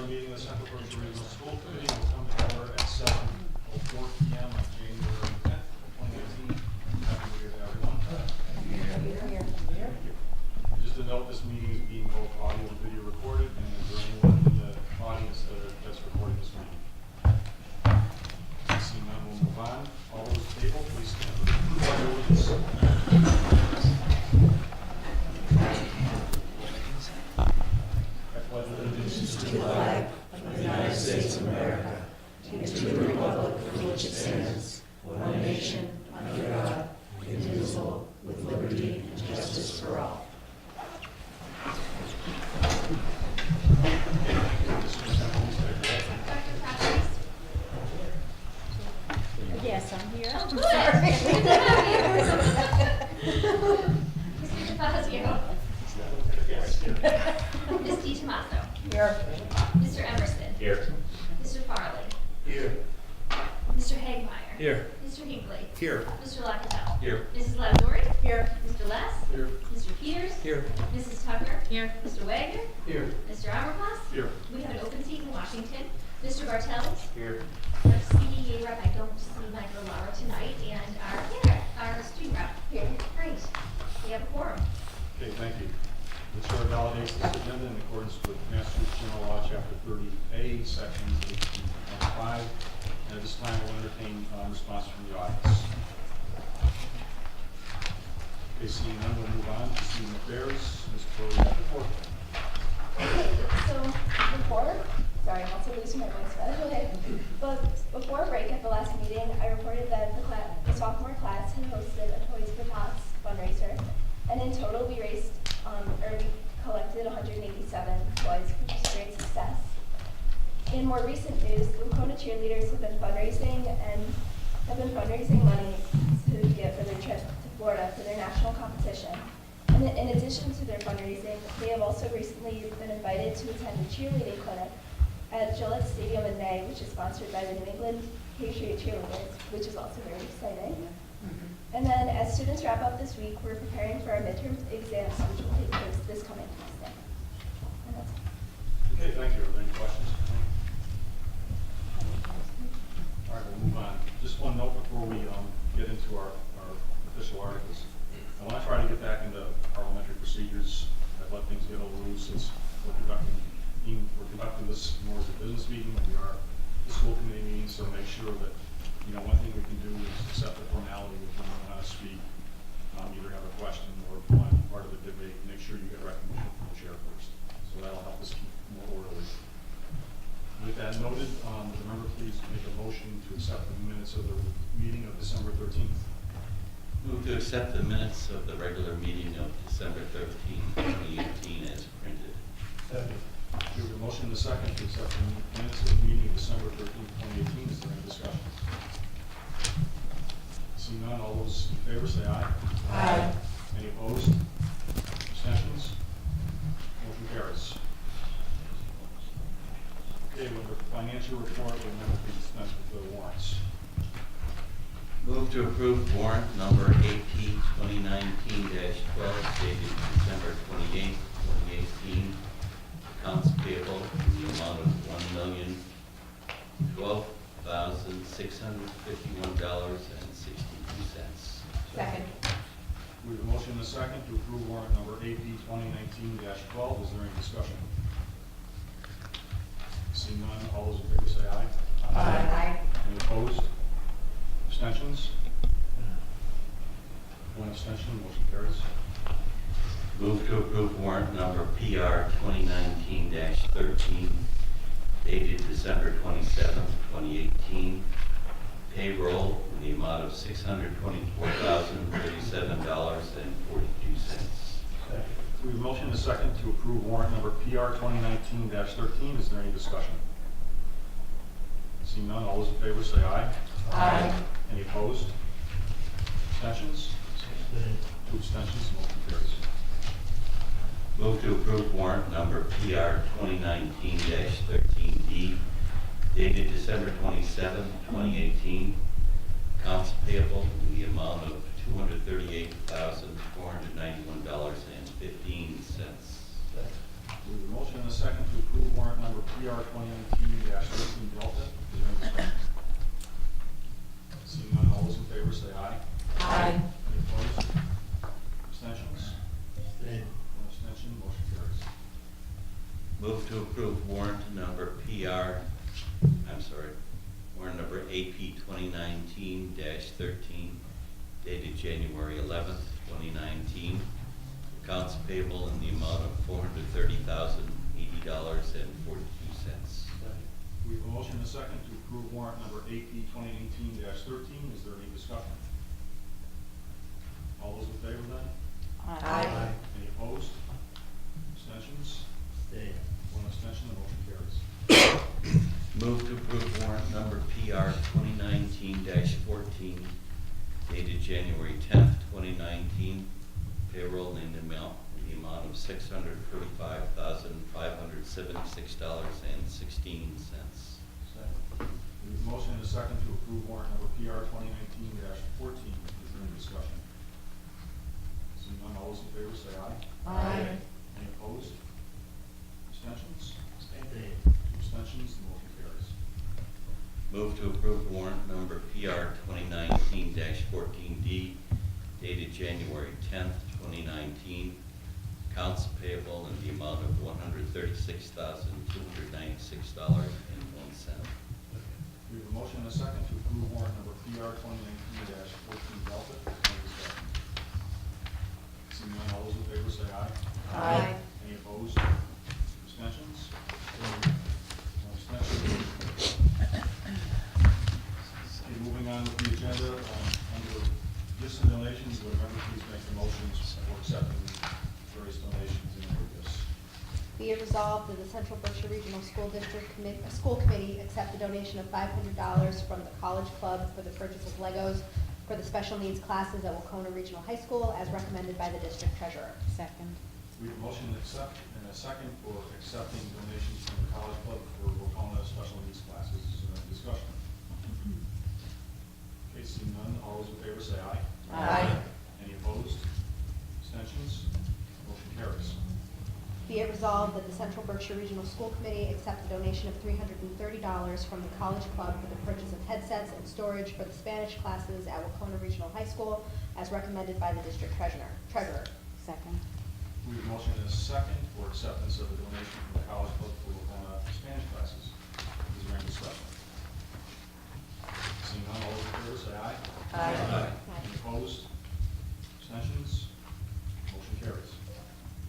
regular meeting of the Central Berkshire Regional School Committee will come to order at 7:04 p.m. on January 10th, 2018. Happy New Year to everyone. And just to note, this meeting is being both audio and video recorded, and is there anyone in the audience that's recording this meeting? Seeing none, we'll move on. All those in favor, please stand for the pledge of allegiance. Allegiance to the flag of the United States of America, and to the republic for which it stands, one nation, under God, indivisible, with liberty and justice for all. Yes, I'm here. Oh, I'm good. Mr. DeFazio. Ms. DiTomaso. Here. Mr. Emerson. Here. Mr. Farley. Here. Mr. Hagmeyer. Here. Mr. Hinckley. Here. Mr. Lockettell. Here. Mrs. Lavourie. Here. Mr. Les. Here. Mr. Peters. Here. Mrs. Tucker. Here. Mr. Wagner. Here. Mr. Aberfloss. Here. We have an open seat in Washington. Mr. Bartels. Here. Our CDA rep, I don't see Michael Lara tonight, and our student rep. Here. Great. We have a quorum. Okay, thank you. The chair validates this agenda in accordance with Massachusetts General Law, Chapter 30A, Sections 18 and 5. And at this time, we'll entertain response from the audience. Okay, seeing none, we'll move on to student affairs. Ms. Chloe, report. Okay, so sorry, I'm also losing my voice, but okay. But before break at the last meeting, I reported that the sophomore class had hosted a Toys for Tots fundraiser, and in total we raised, we collected 187 toys, which is a great success. In more recent news, the Lakota cheerleaders have been fundraising money to give for their trip to Florida for their national competition. And in addition to their fundraising, they have also recently been invited to attend a cheerleading clinic at Gillette Stadium in May, which is sponsored by the New England Patriot Cheerleaders, which is also very exciting. And then as students wrap up this week, we're preparing for our midterm exams, which will take place this coming Tuesday. And that's it. Okay, thank you. Are there any questions? All right, we'll move on. Just one note before we get into our official articles. I want to try to get back into parliamentary procedures. I've let things get a little loose since we're conducting this more as a business meeting than we are a school committee meeting, so make sure that, one thing we can do is accept the formality of when you want to speak, either have a question or want to be part of the debate. Make sure you get recognition from the chair first. So that'll help us keep more orderly. With that noted, would the member please make a motion to accept the minutes of the meeting of December 13th? Move to accept the minutes of the regular meeting of December 13, 2018 as printed. Second. We have a motion and a second to accept the minutes of the meeting of December 13, 2018. Is there any discussion? Seeing none, all those in favor say aye. Aye. Any opposed? Abstentions? Motion carries. Okay, with the financial report, the member please dispense with the warrants. Move to approve warrant number AP 2019-12 dated December 28, 2018. Accounts payable in the amount of $1,012,651.62. Second. We have a motion and a second to approve warrant number AP 2019-12. Is there any discussion? Seeing none, all those in favor say aye. Aye. Any opposed? Abstentions? One abstention, motion carries. Move to approve warrant number PR 2019-13 dated December 27, 2018. Payroll in the amount of $624,037.42. We have a motion and a second to approve warrant number PR 2019-13. Is there any discussion? Seeing none, all those in favor say aye. Aye. Any opposed? Abstentions? Two abstentions, motion carries. Move to approve warrant number PR 2019-13D dated December 27, 2018. Accounts payable in the amount of $238,491.15. We have a motion and a second to approve warrant number PR PR 2019-13 Dalton. Is there any discussion? Seeing none, all those in favor say aye. Aye. Any opposed? Abstentions? One abstention, motion carries. Move to approve warrant number warrant number AP 2019-13, dated January 11th, 2019. Accounts payable in the amount of $430,080.42. We have a motion and a second to approve warrant number AP 2018-13. Is there any discussion? All those in favor then? Aye. Any opposed? Abstentions? One abstention, the motion carries. Move to approve warrant number PR 2019-14, dated January 10th, 2019. Payroll in the amount of $635,576.16. We have a motion and a second to approve warrant number PR 2019-14. Is there any discussion? Seeing none, all those in favor say aye. Aye. Any opposed? Abstentions? Two abstentions, the motion carries. Move to approve warrant number PR 2019-14D, dated January 10th, 2019. Accounts payable in the amount of $136,296.01. We have a motion and a second to approve warrant number PR 2019-14 Delta. Is there any discussion? Seeing none, all those in favor say aye. Aye. Any opposed? Abstentions? One abstention. Okay, moving on with the agenda, under gifts and donations, would a member please make the motions for accepting various donations in their gifts? Be it resolved that the Central Berkshire Regional School District School Committee accept a donation of $500 from the College Club for the purchase of Legos for the special needs classes at Wacona Regional High School as recommended by the district treasurer. Second. We have a motion to accept and a second for accepting donations from the College Club for Wacona special needs classes. Is there any discussion? Okay, seeing none, all those in favor say aye. Aye. Any opposed? Abstentions? Motion carries. Be it resolved that the Central Berkshire Regional School Committee accept a donation of $330 from the College Club for the purchase of headsets and storage for the Spanish classes at Wacona Regional High School as recommended by the district treasurer. Second. We have a motion and a second for acceptance of the donation from the College Club for Wacona Spanish classes. Is there any discussion? Seeing none, all those in favor say aye. Aye. Any opposed? Abstentions? Motion carries.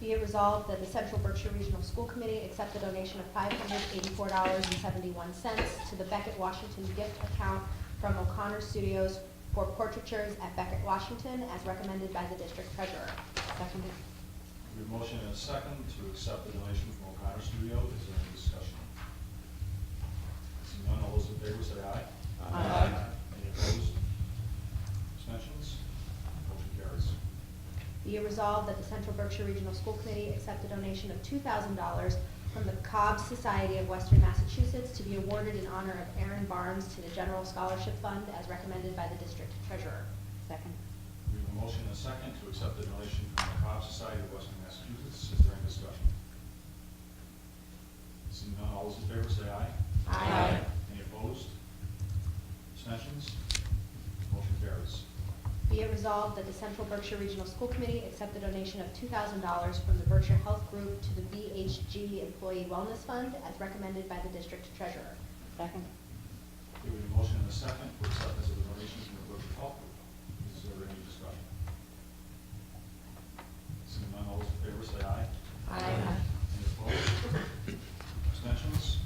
Be it resolved that the Central Berkshire Regional School Committee accept a donation of $584.71 to the Beckett Washington gift account from O'Connor Studios for portraitures at Beckett Washington as recommended by the district treasurer. Seconded. We have a motion and a second to accept the donation from O'Connor Studio. Is there any discussion? Seeing none, all those in favor say aye. Aye. Any opposed? Abstentions? Motion carries. Be it resolved that the Central Berkshire Regional School Committee accept a donation of $2,000 from the Cobb Society of Western Massachusetts to be awarded in honor of Aaron Barnes to the General Scholarship Fund as recommended by the district treasurer. Second. We have a motion and a second to accept the donation from the Cobb Society of Western Massachusetts. Is there any discussion? Seeing none, all those in favor say aye. Aye. Any opposed? Abstentions? Motion carries. Be it resolved that the Central Berkshire Regional School Committee accept a donation of $2,000 from the Berkshire Health Group to the VHG Employee Wellness Fund as recommended by the district treasurer. Second. Okay, we have a motion and a second for acceptance of the donations from the Berkshire Health Group. Is there any discussion? Seeing none, all those in favor say aye. Aye. Any opposed? Abstentions?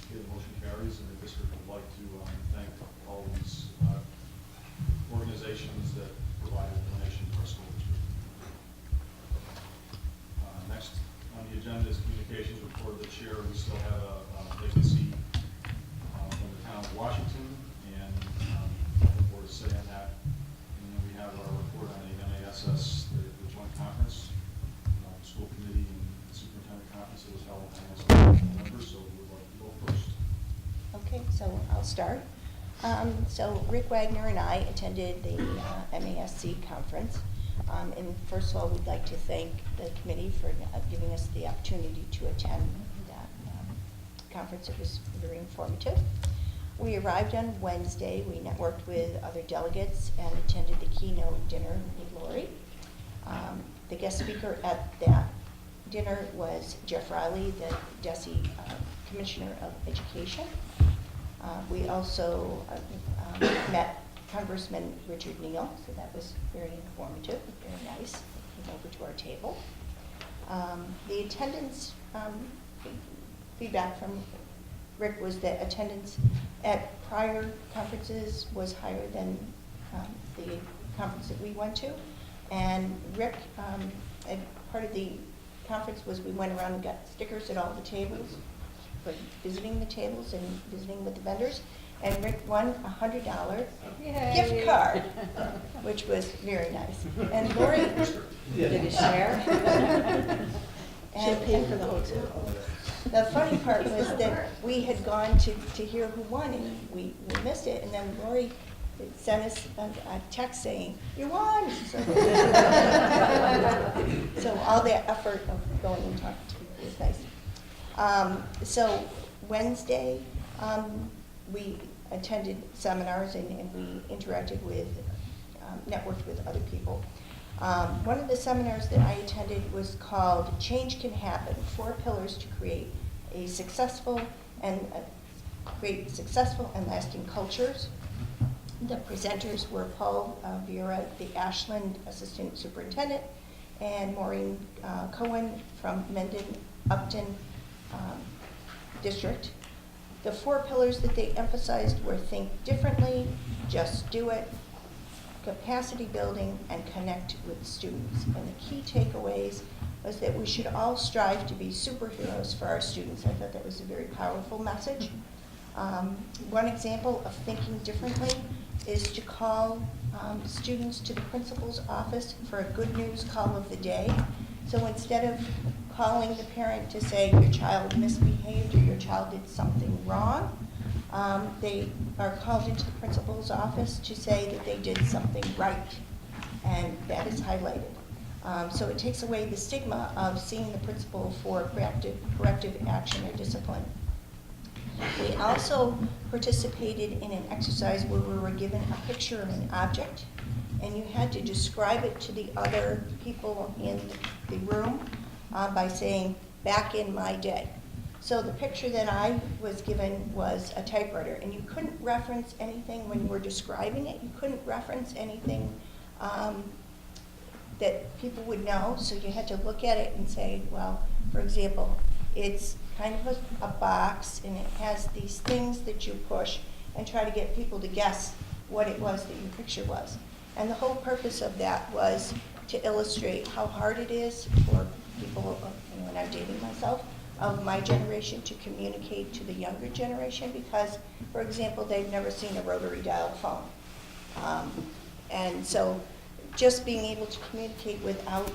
Okay, the motion carries, and the district would like to thank all these organizations that provided donations to our school district. Next on the agenda is communications report of the chair. We still have a vacancy from the town of Washington, and nothing more to say on that. And then we have our report on the MASS, the joint conference, the school committee and superintendent conference that was held in November, so we would like to go first. Okay, so I'll start. So Rick Wagner and I attended the MASC conference. And first of all, we'd like to thank the committee for giving us the opportunity to attend that conference. It was very informative. We arrived on Wednesday. We networked with other delegates and attended the keynote dinner with Lori. The guest speaker at that dinner was Jeff Riley, the DESE Commissioner of Education. We also met Congressman Richard Neal, so that was very informative, very nice. He came over to our table. The attendance feedback from Rick was that attendance at prior conferences was higher than the conference that we went to. And Rick, and part of the conference was we went around and got stickers at all the tables for visiting the tables and visiting with the vendors. And Rick won a $100 gift card, which was very nice. And Lori, Did he share? and Pay for the hotel. the funny part was that we had gone to hear who won, and we missed it, and then Lori sent us a text saying, "You won!" So all the effort of going and talking to people was nice. So Wednesday, we attended seminars and we interacted with, networked with other people. One of the seminars that I attended was called Change Can Happen, 4 Pillars to Create a Successful and Lasting Cultures. The presenters were Paul Vieira, the Ashland Assistant Superintendent, and Maureen Cohen from Mendon-Upton District. The 4 pillars that they emphasized were think differently, just do it, capacity building, and connect with students. And the key takeaways was that we should all strive to be superheroes for our students. I thought that was a very powerful message. One example of thinking differently is to call students to the principal's office for a good news call of the day. So instead of calling the parent to say your child misbehaved or your child did something wrong, they are called into the principal's office to say that they did something right, and that is highlighted. So it takes away the stigma of seeing the principal for corrective action or discipline. We also participated in an exercise where we were given a picture of an object, and you had to describe it to the other people in the room by saying, "Back in my day." So the picture that I was given was a typewriter, and you couldn't reference anything when you were describing it. You couldn't reference anything that people would know, so you had to look at it and say, well, for example, it's kind of a box, and it has these things that you push, and try to get people to guess what it was that your picture was. And the whole purpose of that was to illustrate how hard it is for people, and I'm dating myself, of my generation to communicate to the younger generation because, for example, they've never seen a rotary dial phone. And so just being able to communicate without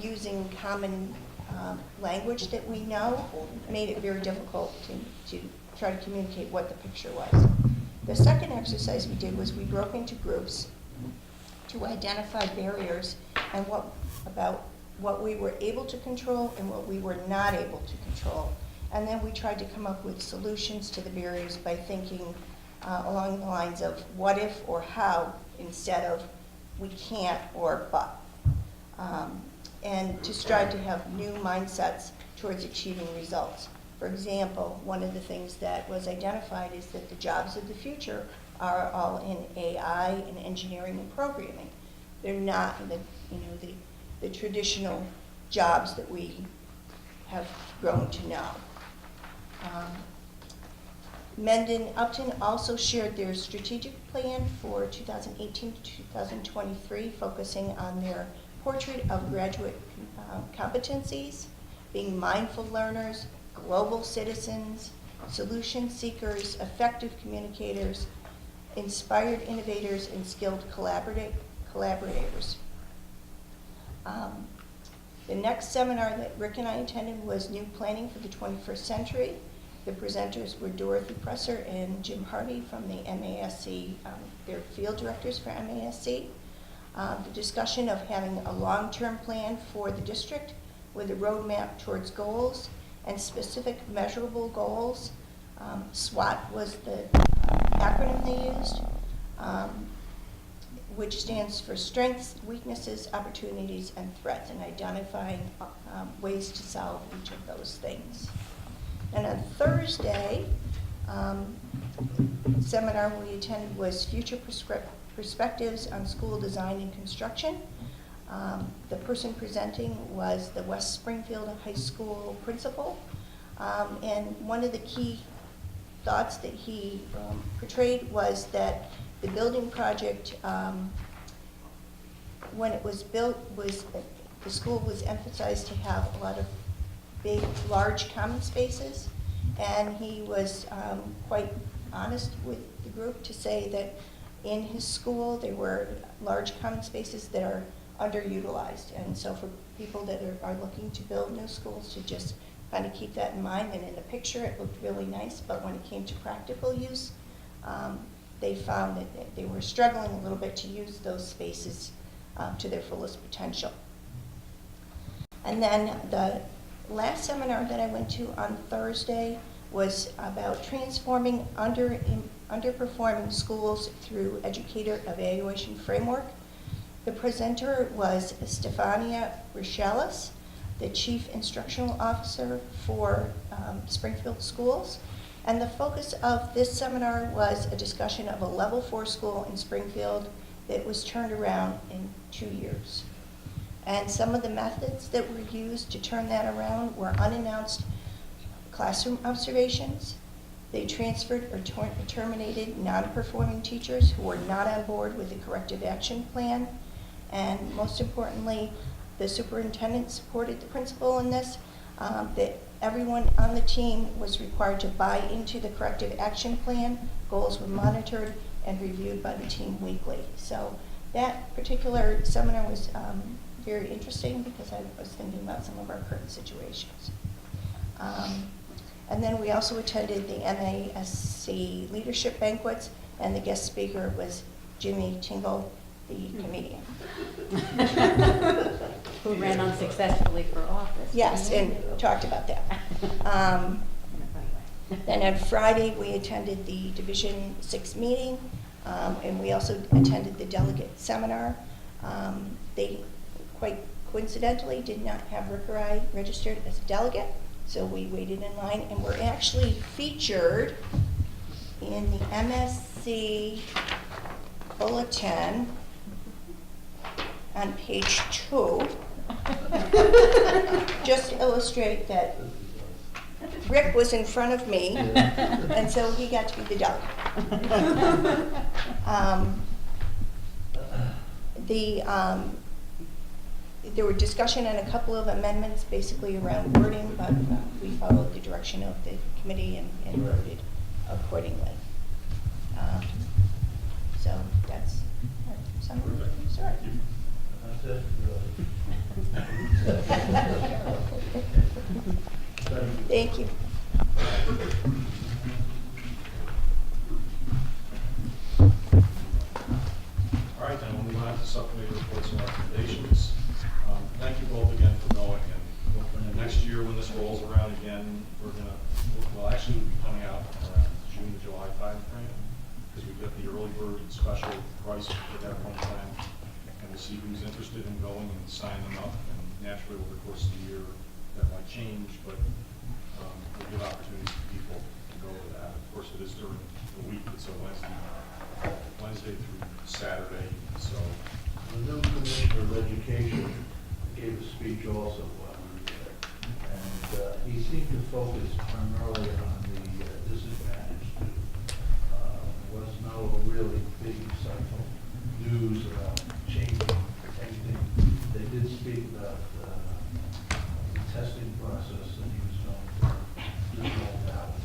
using common language that we know made it very difficult to try to communicate what the picture was. The second exercise we did was we broke into groups to identify barriers and what we were able to control and what we were not able to control. And then we tried to come up with solutions to the barriers by thinking along the lines of what if or how instead of we can't or but. And to strive to have new mindsets towards achieving results. For example, one of the things that was identified is that the jobs of the future are all in AI and engineering and programming. They're not in the traditional jobs that we have grown to know. Mendon-Upton also shared their strategic plan for 2018 to 2023, focusing on their portrait of graduate competencies, being mindful learners, global citizens, solution seekers, effective communicators, inspired innovators, and skilled collaborators. The next seminar that Rick and I attended was New Planning for the 21st Century. The presenters were Dorothy Presser and Jim Hardy from the MASC. They're field directors for MASC. The discussion of having a long-term plan for the district with a roadmap towards goals and specific measurable goals. SWOT was the acronym they used, which stands for strengths, weaknesses, opportunities, and threats, and identifying ways to solve each of those things. And on Thursday, the seminar we attended was Future Perspectives on School Design and Construction. The person presenting was the West Springfield High School principal, and one of the key thoughts that he portrayed was that the building project, when it was built, the school was emphasized to have a lot of big, large common spaces, and he was quite honest with the group to say that in his school there were large common spaces that are underutilized, and so for people that are looking to build new schools to just kind of keep that in mind. And in the picture it looked really nice, but when it came to practical use, they found that they were struggling a little bit to use those spaces to their fullest potential. And then the last seminar that I went to on Thursday was about transforming underperforming schools through educator evaluation framework. The presenter was Stefania Richelis, the Chief Instructional Officer for Springfield Schools. And the focus of this seminar was a discussion of a level 4 school in Springfield that was turned around in 2 years. And some of the methods that were used to turn that around were unannounced classroom observations. They transferred or terminated non-performing teachers who were not on board with the corrective action plan. And most importantly, the superintendent supported the principal in this, that everyone on the team was required to buy into the corrective action plan. Goals were monitored and reviewed by the team weekly. So that particular seminar was very interesting because I was thinking about some of our current situations. And then we also attended the MASC leadership banquets, and the guest speaker was Jimmy Tingle, the comedian. Who ran unsuccessfully for office. Yes, and talked about that. Then on Friday, we attended the Division 6 meeting, and we also attended the delegate seminar. They, quite coincidentally, did not have Rick or I registered as a delegate, so we waited in line, and we're actually featured in the MSC bulletin on page 2, just to illustrate that Rick was in front of me, and so he got to be the delegate. There were discussion on a couple of amendments, basically around wording, but we followed the direction of the committee and voted accordingly. So that's our summary. Sorry. That's it. Thank you. All right, then we'll move on to subcommittee reports and recommendations. Thank you both again for going, and next year when this rolls around again, we'll actually be coming out around June to July timeframe, because we've got the early bird and special price at that point in time, and we'll see who's interested in going and sign them up, and naturally over the course of the year that might change, but we'll give opportunities for people to go to that. Of course, it is during the week, it's a Wednesday through Saturday, so. The new Commissioner of Education gave a speech also while we were there, and he seemed to focus primarily on the disadvantaged student. There was no really big insightful news about changing anything. They did speak about the testing process that he was going to roll out.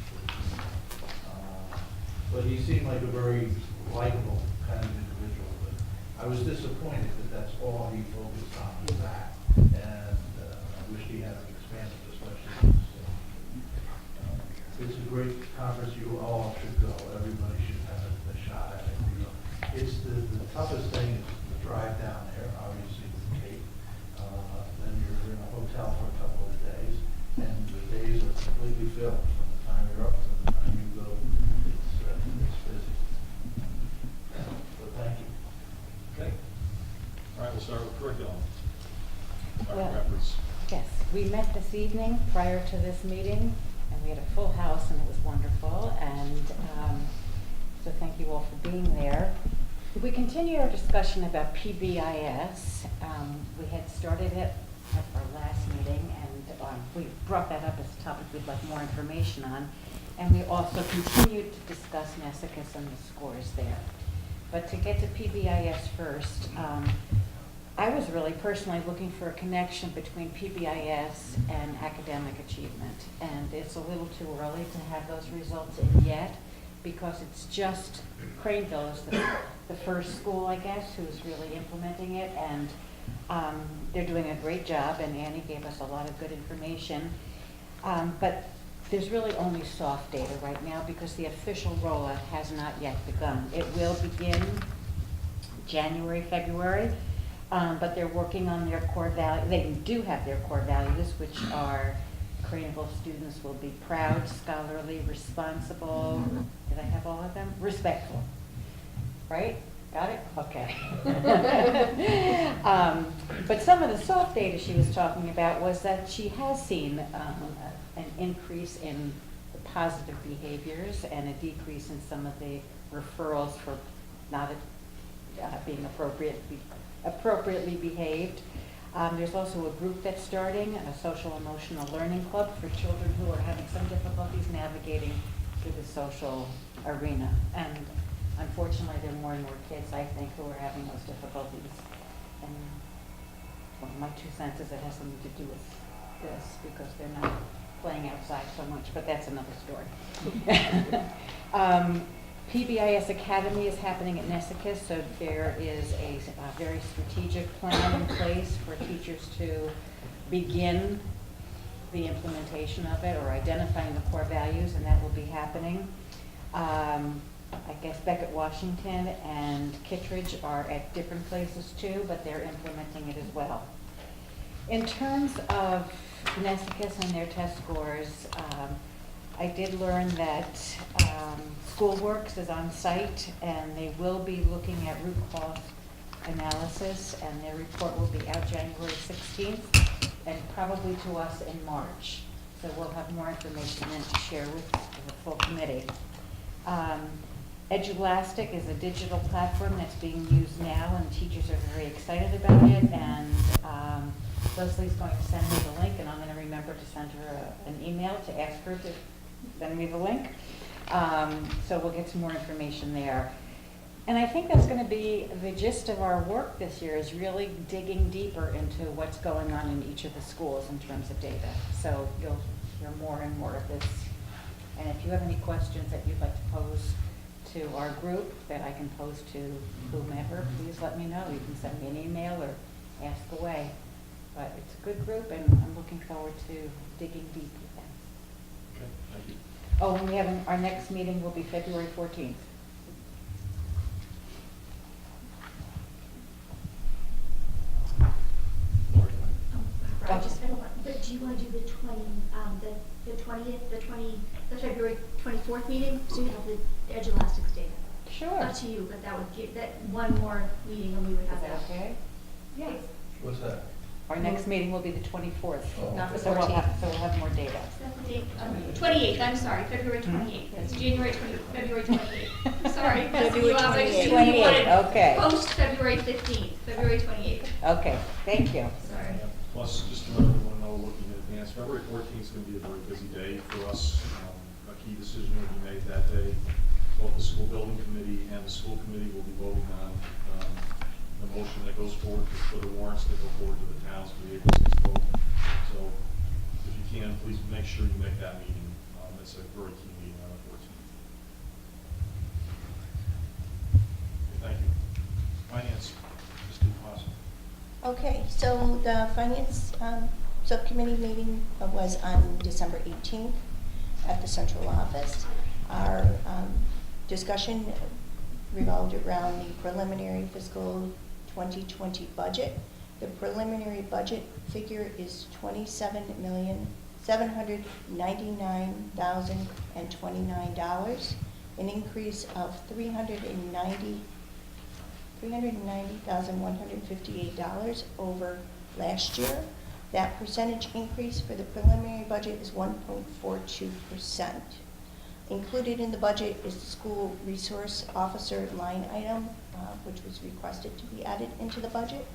But he seemed like a very likable kind of individual. But I was disappointed that that's all he focused on was that. And I wish he had expanded, especially. It's a great conference. You all should go. Everybody should have a shot at it. You know, it's the toughest thing is the drive down there, obviously with the Cape. Then you're in a hotel for a couple of days, and the days are feel from the time you're up to the time you go. It's busy. So thank you. Okay. All right, we'll start with curriculum. Dr. Well- Pepperidge. Yes, we met this evening prior to this meeting, and we had a full house, and it was wonderful, and so thank you all for being there. We continue our discussion about PBIS. We had started it at our last meeting, and we brought that up as a topic we'd like more information on, and we also continued to discuss Nessicus and the scores there. But to get to PBIS first, I was really personally looking for a connection between PBIS and academic achievement. And it's a little too early to have those results in yet, because it's just Craneville is the first school, I guess, who's really implementing it. And they're doing a great job, and Annie gave us a lot of good information. But there's really only soft data right now because the official rollout has not yet begun. It will begin January, February. But they're working on their core values. They do have their core values, which are Craneville students will be proud, scholarly, responsible. Did I have all of them? Respectful. Right? Got it? Okay. But some of the soft data she was talking about was that she has seen an increase in the positive behaviors and a decrease in some of the referrals for not being appropriately behaved. There's also a group that's starting, a social emotional learning club for children who are having some difficulties navigating through the social arena. And unfortunately, there are more and more kids, I think, who are having those difficulties. And well, my 2 cents is it has something to do with this because they're not playing outside so much, but that's another story. PBIS Academy is happening at Nessicus, so there is a very strategic plan in place for teachers to begin the implementation of it or identifying the core values, and that will be happening. I guess Beckett, Washington, and Kittredge are at different places too, but they're implementing it as well. In terms of Nessicus and their test scores, I did learn that Schoolworks is on site, and they will be looking at root cause analysis, and their report will be out January 16th, and probably to us in March. So we'll have more information then to share with the full committee. Edulastic is a digital platform that's being used now, and teachers are very excited about it, and Leslie's going to send me the link, and I'm going to remember to send her an email to ask her to send me the link. So we'll get some more information there. And I think that's going to be the gist of our work this year, is really digging deeper into what's going on in each of the schools in terms of data. So you'll hear more and more of this. And if you have any questions that you'd like to pose to our group that I can pose to whomever, please let me know. You can send me an email or ask away. But it's a good group, and I'm looking forward to digging deep with them. Okay, thank you. Oh, and we have our next meeting will be February 14th. Lori, I just had one, but do you want to do the 20th, the February 24th meeting? So you have the Eduelastics data. Sure. Up to you, but that would give, that one more meeting and we would Is have that that. okay? Yes. What's that? Our next meeting will be the 24th. Oh, Not the So we'll 14th. have more data. Is that the date? 28th, I'm sorry, February 28th. That's January 20, February 28th. I'm sorry. messing you up. I just knew you 28th, wanted okay. Post February 15th, February 28th. Okay, thank you. Sorry. Yeah. Plus, just to let everyone know, looking in advance, February 14th is going to be a very busy day for us. A key decision will be made that day. Both the school building committee and the school committee will be voting on the motion that goes forward for the warrants that go forward to the towns for the April 6th vote. So if you can, please make sure you make that meeting. It's a very key meeting on the 14th. Okay, thank you. Finance, Mr. DePasso. Okay, so the finance subcommittee meeting was on December 18th at the central office. Our discussion revolved around the preliminary fiscal 2020 budget. The preliminary budget figure is $27,600,000. $799,029, an increase of $390,158 over last year. That percentage increase for the preliminary budget is 1.42%. Included in the budget is the school resource officer line item, which was requested to be added into the budget.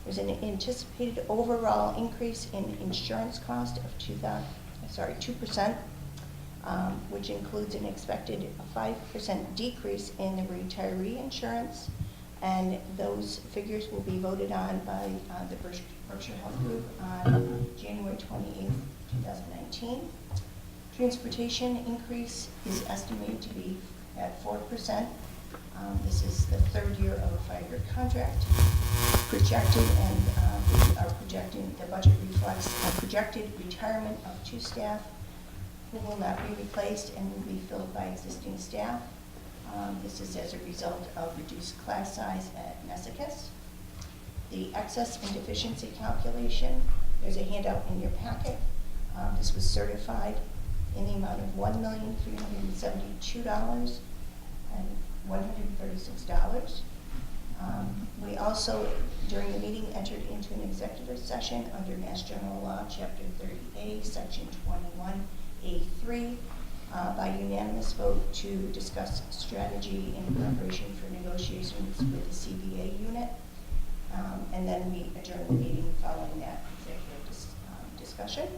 There's an anticipated overall increase in insurance cost of 2%, which includes an expected 5% decrease in the retiree insurance, and those figures will be voted on by the Berkshire Health Group on January 28th, 2019. Transportation increase is estimated to be at 4%. This is the third year of a 5-year contract. Projected, and we are projecting, the budget reflects a projected retirement of 2 staff who will not be replaced and will be filled by existing staff. This is as a result of reduced class size at Nesicus. The excess and deficiency calculation, there's a handout in your packet. This was certified in the amount of $1,372,136. We also, during the meeting, entered into an executive session under Mass General Law, Chapter 30A, Section 21A3, by unanimous vote to discuss strategy in preparation for negotiations with the CBA unit. And then we adjourn the meeting following that executive discussion.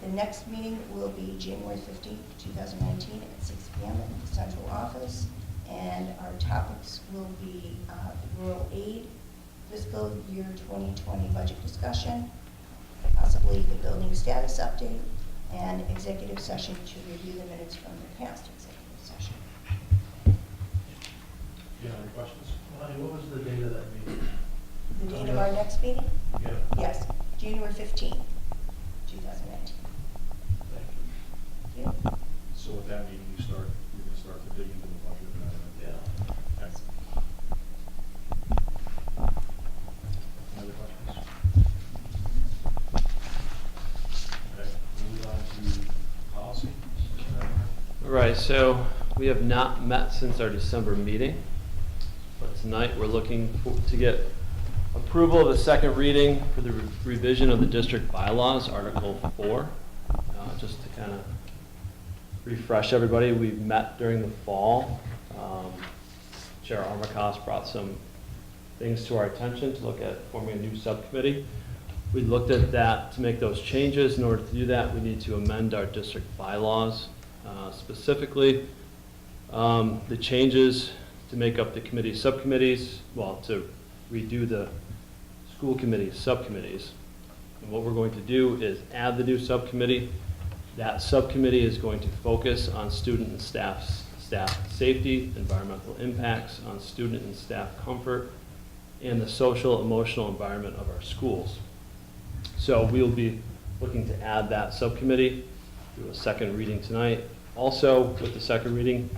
The next meeting will be January 15th, 2019 at 6 p.m. at the central office. And our topics will be rural aid, fiscal year 2020 budget discussion, possibly the building status update, and executive session to review the minutes from the past executive session. You have any questions? Lonnie, what was the date of that meeting? The date of our next meeting? Yeah. Yes, January 15th, 2019. Thank Thank you. So with that meeting, you're going to start to dig into the budget. you. Yeah. Okay. Any other questions? Okay, we'll move on to policy. All right, so we have not met since our December meeting, but tonight we're looking to get approval of the second reading for the revision of the district bylaws, Article 4. Just to kind of refresh everybody, we met during the fall. Chair Armacost brought some things to our attention to look at forming a new subcommittee. We looked at that to make those changes. In order to do that, we need to amend our district bylaws. Specifically, the changes to make up the committee subcommittees, well, to redo the school committee subcommittees. And what we're going to do is add the new subcommittee. That subcommittee is going to focus on student and staff safety, environmental impacts, on student and staff comfort, and the social, emotional environment of our schools. So we'll be looking to add that subcommittee, do a second reading tonight. Also, with the second reading,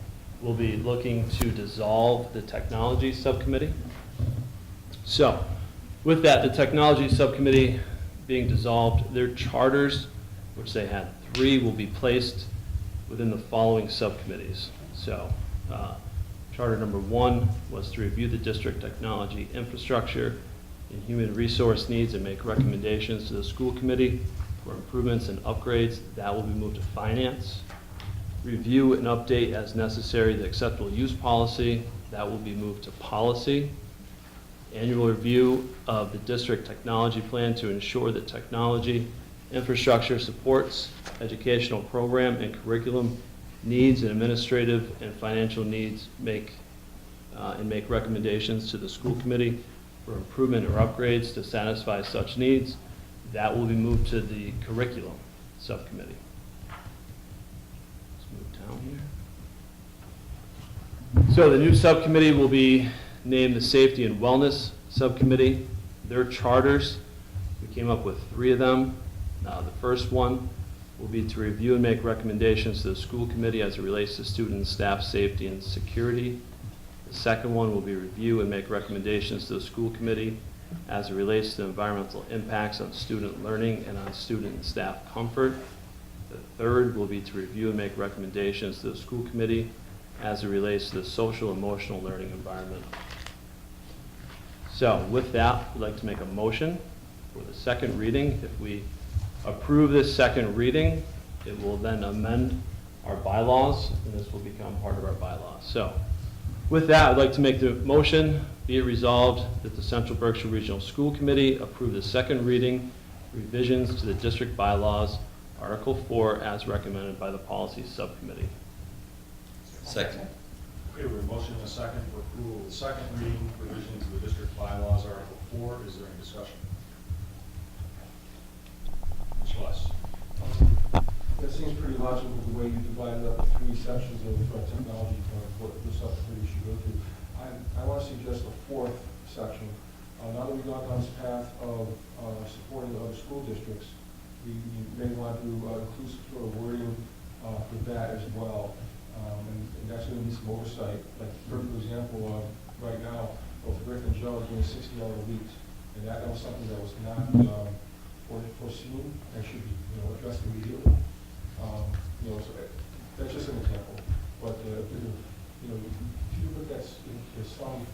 we'll be looking to dissolve the technology subcommittee. So, with that, the technology subcommittee being dissolved, their charters, which they had 3, will be placed within the following subcommittees. So, charter number 1 was to review the district technology infrastructure and human resource needs and make recommendations to the school committee for improvements and upgrades. That will be moved to finance. Review and update as necessary the acceptable use policy. That will be moved to policy. Annual review of the district technology plan to ensure that technology infrastructure supports educational program and curriculum needs and administrative and financial needs, make recommendations to the school committee for improvement or upgrades to satisfy such needs. That will be moved to the curriculum subcommittee. Let's move down here. So the new subcommittee will be named the Safety and Wellness Subcommittee. Their charters, we came up with 3 of them. The first one will be to review and make recommendations to the school committee as it relates to student and staff safety and security. The second one will be review and make recommendations to the school committee as it relates to environmental impacts on student learning and on student and staff comfort. The third will be to review and make recommendations to the school committee as it relates to the social emotional learning environment. So with that, we'd like to make a motion for the second reading. If we approve this second reading, it will then amend our bylaws, and this will become part of our bylaws. So with that, I'd like to make the motion, be it resolved that the Central Berkshire Regional School Committee approve the second reading revisions to the district bylaws, Article 4, as recommended by the Policy Subcommittee. Second. Okay, we have a motion and a second for approval of the second reading revision to the district bylaws, Article 4. Is there any discussion? Mr. West? That seems pretty logical, the way you divided up the 3 sections of technology, what the subcommittee should go through. I want to suggest a 4th section. Now that we've gone down this path of supporting the other school districts, we may want to include some sort of wording for that as well. And that's going to need some oversight. Like, for example, right now, both Rick and Joe are doing 60-hour weeks, and that was something that was not foreseen and should be, addressed immediately. So that's just an example. But if you look at some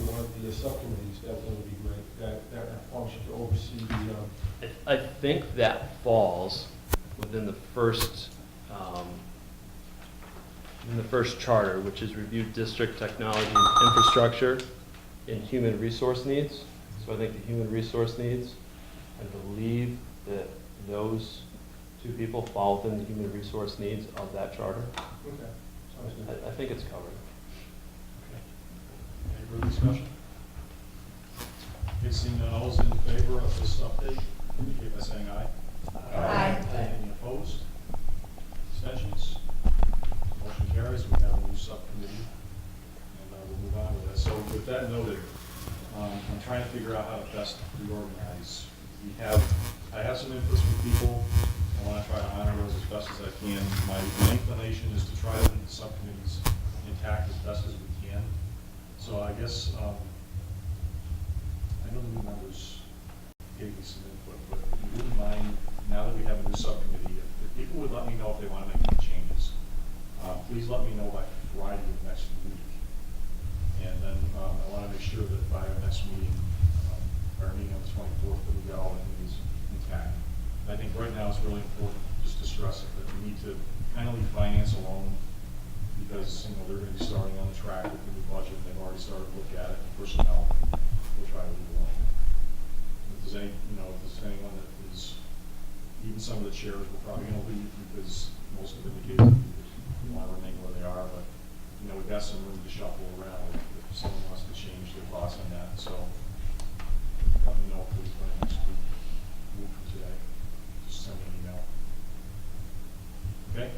one of the subcommittees, that would be great. That function to oversee the. I think that falls within the first charter, which is review district technology and infrastructure and human resource needs. So I think the human resource needs, I believe that those 2 people fall within the human resource needs of that charter. Okay, sounds good. I think it's covered. Any further discussion? Okay, seeing none, all those in favor of this update, indicate by saying aye. Aye. Any opposed? Abstentions? Motion carries. We have a new subcommittee, and we'll move on with that. So with that noted, I'm trying to figure out how to best reorganize. I have some inputs from people. I want to try to honor those as best as I can. My inclination is to try to keep the subcommittees intact as best as we can. So I guess, I know the new members gave me some input, but if you wouldn't mind, now that we have a new subcommittee, if people would let me know if they want to make any changes, please let me know by Friday of next week. And then I want to make sure that by our next meeting, our meeting on the 24th, that we've got all the committees intact. I think right now it's really important just to stress it, that we need to kind of leave finance alone, because they're going to be starting on the track with the new budget. They've already started to look at it. Personnel, we'll try to leave alone. If there's anyone that is, even some of the chairs, we're probably going to leave because most of them indicate they want to remain where they are. But we've got some room to shuffle around if someone wants to change their thoughts on that. So let me know please by next week. Move from today. Just send me an email. Okay.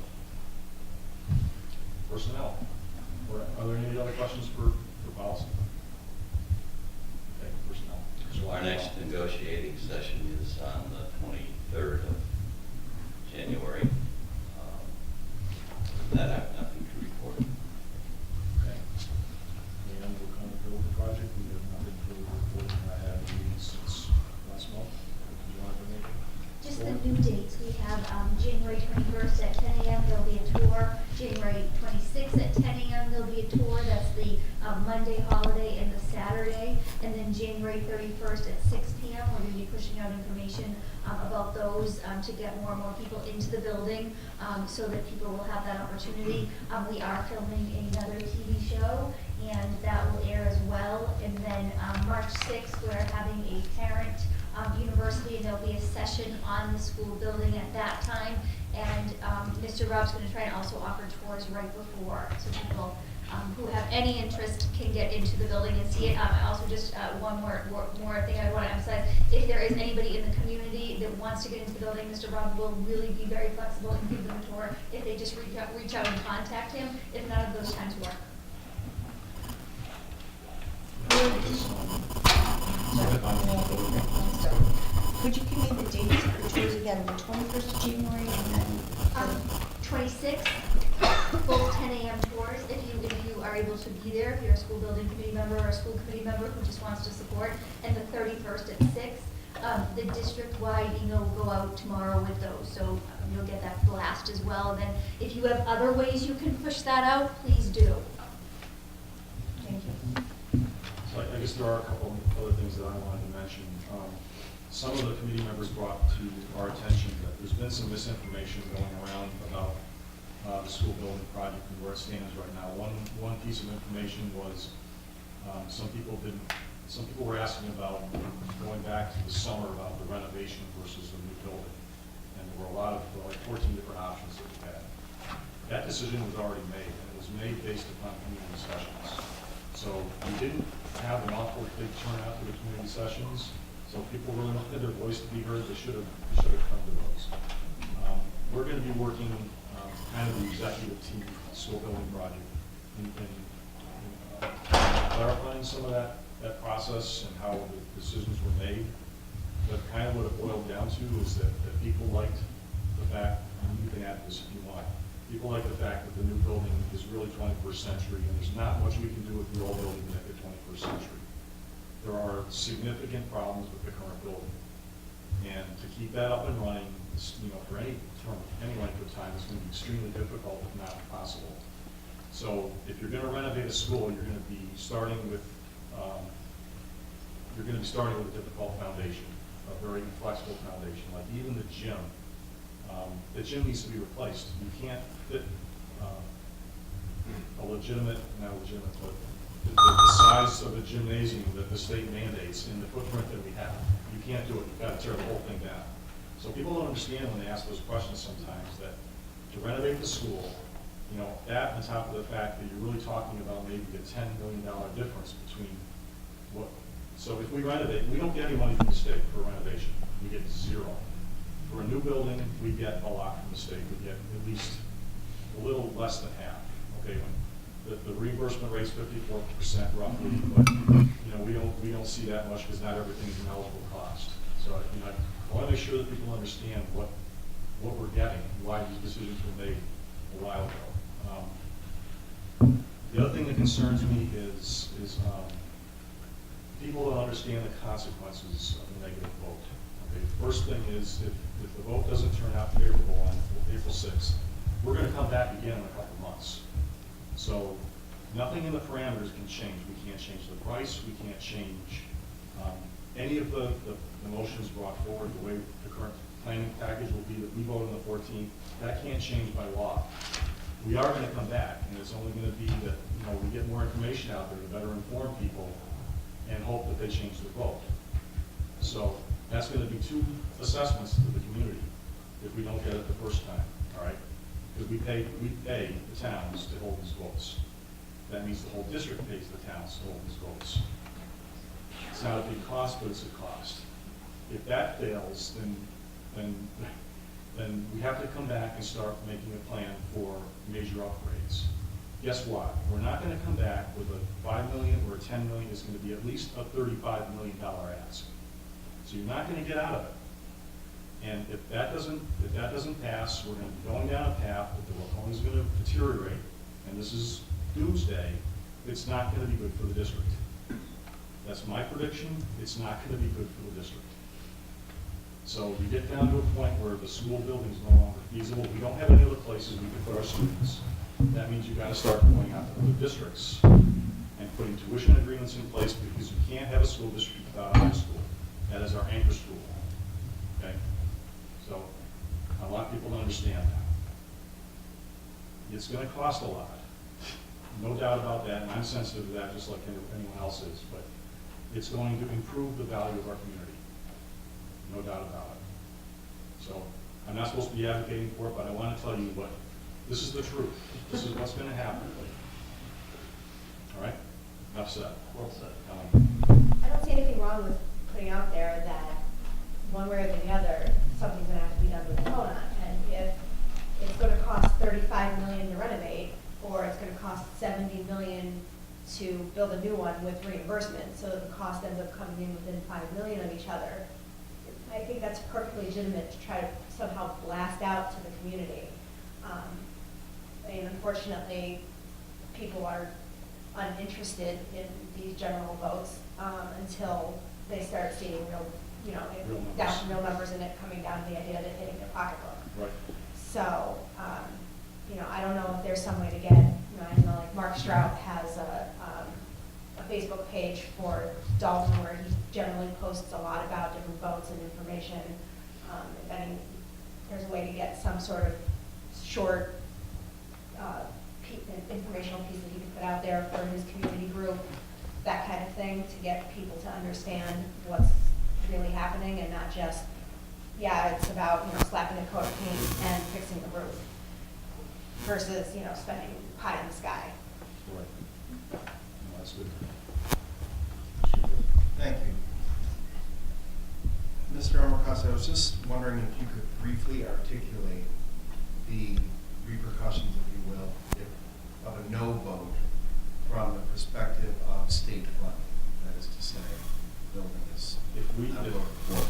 Personnel. Are there any other questions for policy? Okay, personnel. So our next negotiating session is on the 23rd of January. That I have nothing to report. Okay. And we're kind of building the project. We have nothing further to report than I had meetings since last month. Do you want to bring anything? Just the new dates, we have January 21st at 10 a.m. there'll be a tour. January 26th at 10 a.m. there'll be a tour. That's the Monday holiday and the Saturday. And then January 31st at 6 p.m. we're going to be pushing out information about those to get more and more people into the building so that people will have that opportunity. We are filming another TV show, and that will air as well. And then March 6th, we're having a parent university, and there'll be a session on the school building at that time. And Mr. Rob's going to try and also offer tours right before, so people who have any interest can get into the building and see it. Also, just one more thing I want to emphasize: if there is anybody in the community that wants to get into the building, Mr. Rob will really be very flexible and give them a tour if they just reach out and contact him. If none of those times work. Could you give me the dates for tours again, the 21st of January and then? 26th, both 10 a.m. tours. If you you are able to be there, if you're a school building committee member or a school committee member who just wants to support. And the 31st at 6. The district-wide email will go out tomorrow with those, so you'll get that blast as well. Then if you have other ways you can push that out, please do. Thank you. So I guess there are a couple of other things that I wanted to mention. Some of the committee members brought to our attention that there's been some misinformation going around about the school building project and where it stands right now. One piece of information was some people were asking about going back to the summer about the renovation versus the new building. And there were like 14 different options that we had. That decision was already made, and it was made based upon community sessions. So we didn't have an awful big turnout for the community sessions. So if people really wanted their voice to be heard, they should have come to those. We're going to be working kind of the executive team school building project in clarifying some of that process and how the decisions were made. But kind of what it boiled down to is that people liked the fact, and you can add this if you want, people like the fact that the new building is really 21st century and there's not much we can do with the old building to make it 21st century. There are significant problems with the current building. And to keep that up and running, for any length of time, it's going to be extremely difficult, if not impossible. So if you're going to renovate a school, you're going to be starting with a difficult foundation, a very inflexible foundation. Like even the gym needs to be replaced. You can't fit not legitimate, but the size of a gymnasium that the state mandates in the footprint that we have. You can't do it. You've got to tear the whole thing down. So people don't understand when they ask those questions sometimes that to renovate the school, that on top of the fact that you're really talking about maybe a $10 million difference between what. So if we renovate, we don't get any money from the state for renovation. We get zero. For a new building, we get a lot from the state. We get at least a little less than half. Okay, when the reimbursement rate's 54% roughly, but we don't see that much because not everything's an eligible cost. So I want to make sure that people understand what we're getting, why these decisions were made a while ago. The other thing that concerns me is people don't understand the consequences of a negative vote. Okay, first thing is if the vote doesn't turn out favorable on April 6th, we're going to come back again in a couple of months. So nothing in the parameters can change. We can't change the price. We can't change any of the motions brought forward. The way the current planning package will be that we vote on the 14th, that can't change by law. We are going to come back, and it's only going to be that we get more information out there to better inform people and hope that they change their vote. So that's going to be 2 assessments to the community if we don't get it the first time, all right? Because we pay the towns to hold these votes. That means the whole district pays the towns to hold these votes. It's not a big cost, but it's a cost. If that fails, then we have to come back and start making a plan for major upgrades. Guess what? We're not going to come back with a $5 million or a $10 million. It's going to be at least a $35 million ask. So you're not going to get out of it. And if that doesn't pass, we're going to be going down a path that the Laconia is going to deteriorate. And this is doomsday. It's not going to be good for the district. That's my prediction. It's not going to be good for the district. So we get down to a point where the school building is no longer feasible. We don't have any other places we can put our students. That means you've got to start going out to other districts and putting tuition agreements in place because you can't have a school district without a high school. That is our anchor school. Okay? So I want people to understand that. It's going to cost a lot. No doubt about that, and I'm sensitive to that just like anyone else is, but it's going to improve the value of our community. No doubt about it. So I'm not supposed to be advocating for it, but I want to tell you what, this is the truth. This is what's going to happen. All right? Enough said. Well said. I don't see anything wrong with putting out there that one way or the other, something's going to have to be done with Kona. And if it's going to cost $35 million to renovate, or it's going to cost $70 million to build a new one with reimbursement, so the cost ends up coming in within $5 million of each other, I think that's perfectly legitimate to try to somehow blast out to the community. I mean, unfortunately, people are uninterested in these general votes until they start seeing real, Real numbers. real numbers in it coming down to the idea of it hitting their pocketbook. Right. So, I don't know if there's some way to get, I know like Mark Strout has a Facebook page for Dalton where he generally posts a lot about different votes and information. If any, there's a way to get some sort of short informational piece that he could put out there for his community group, that kind of thing, to get people to understand what's really happening and not just, yeah, it's about, slapping a coat of paint and fixing the roof versus, spending pie in the sky. Right. No, that's good. Thank you. Mr. Omakase, I was just wondering if you could briefly articulate the repercussions, if you will, of a no vote from the perspective of state funding. That is to say, building this.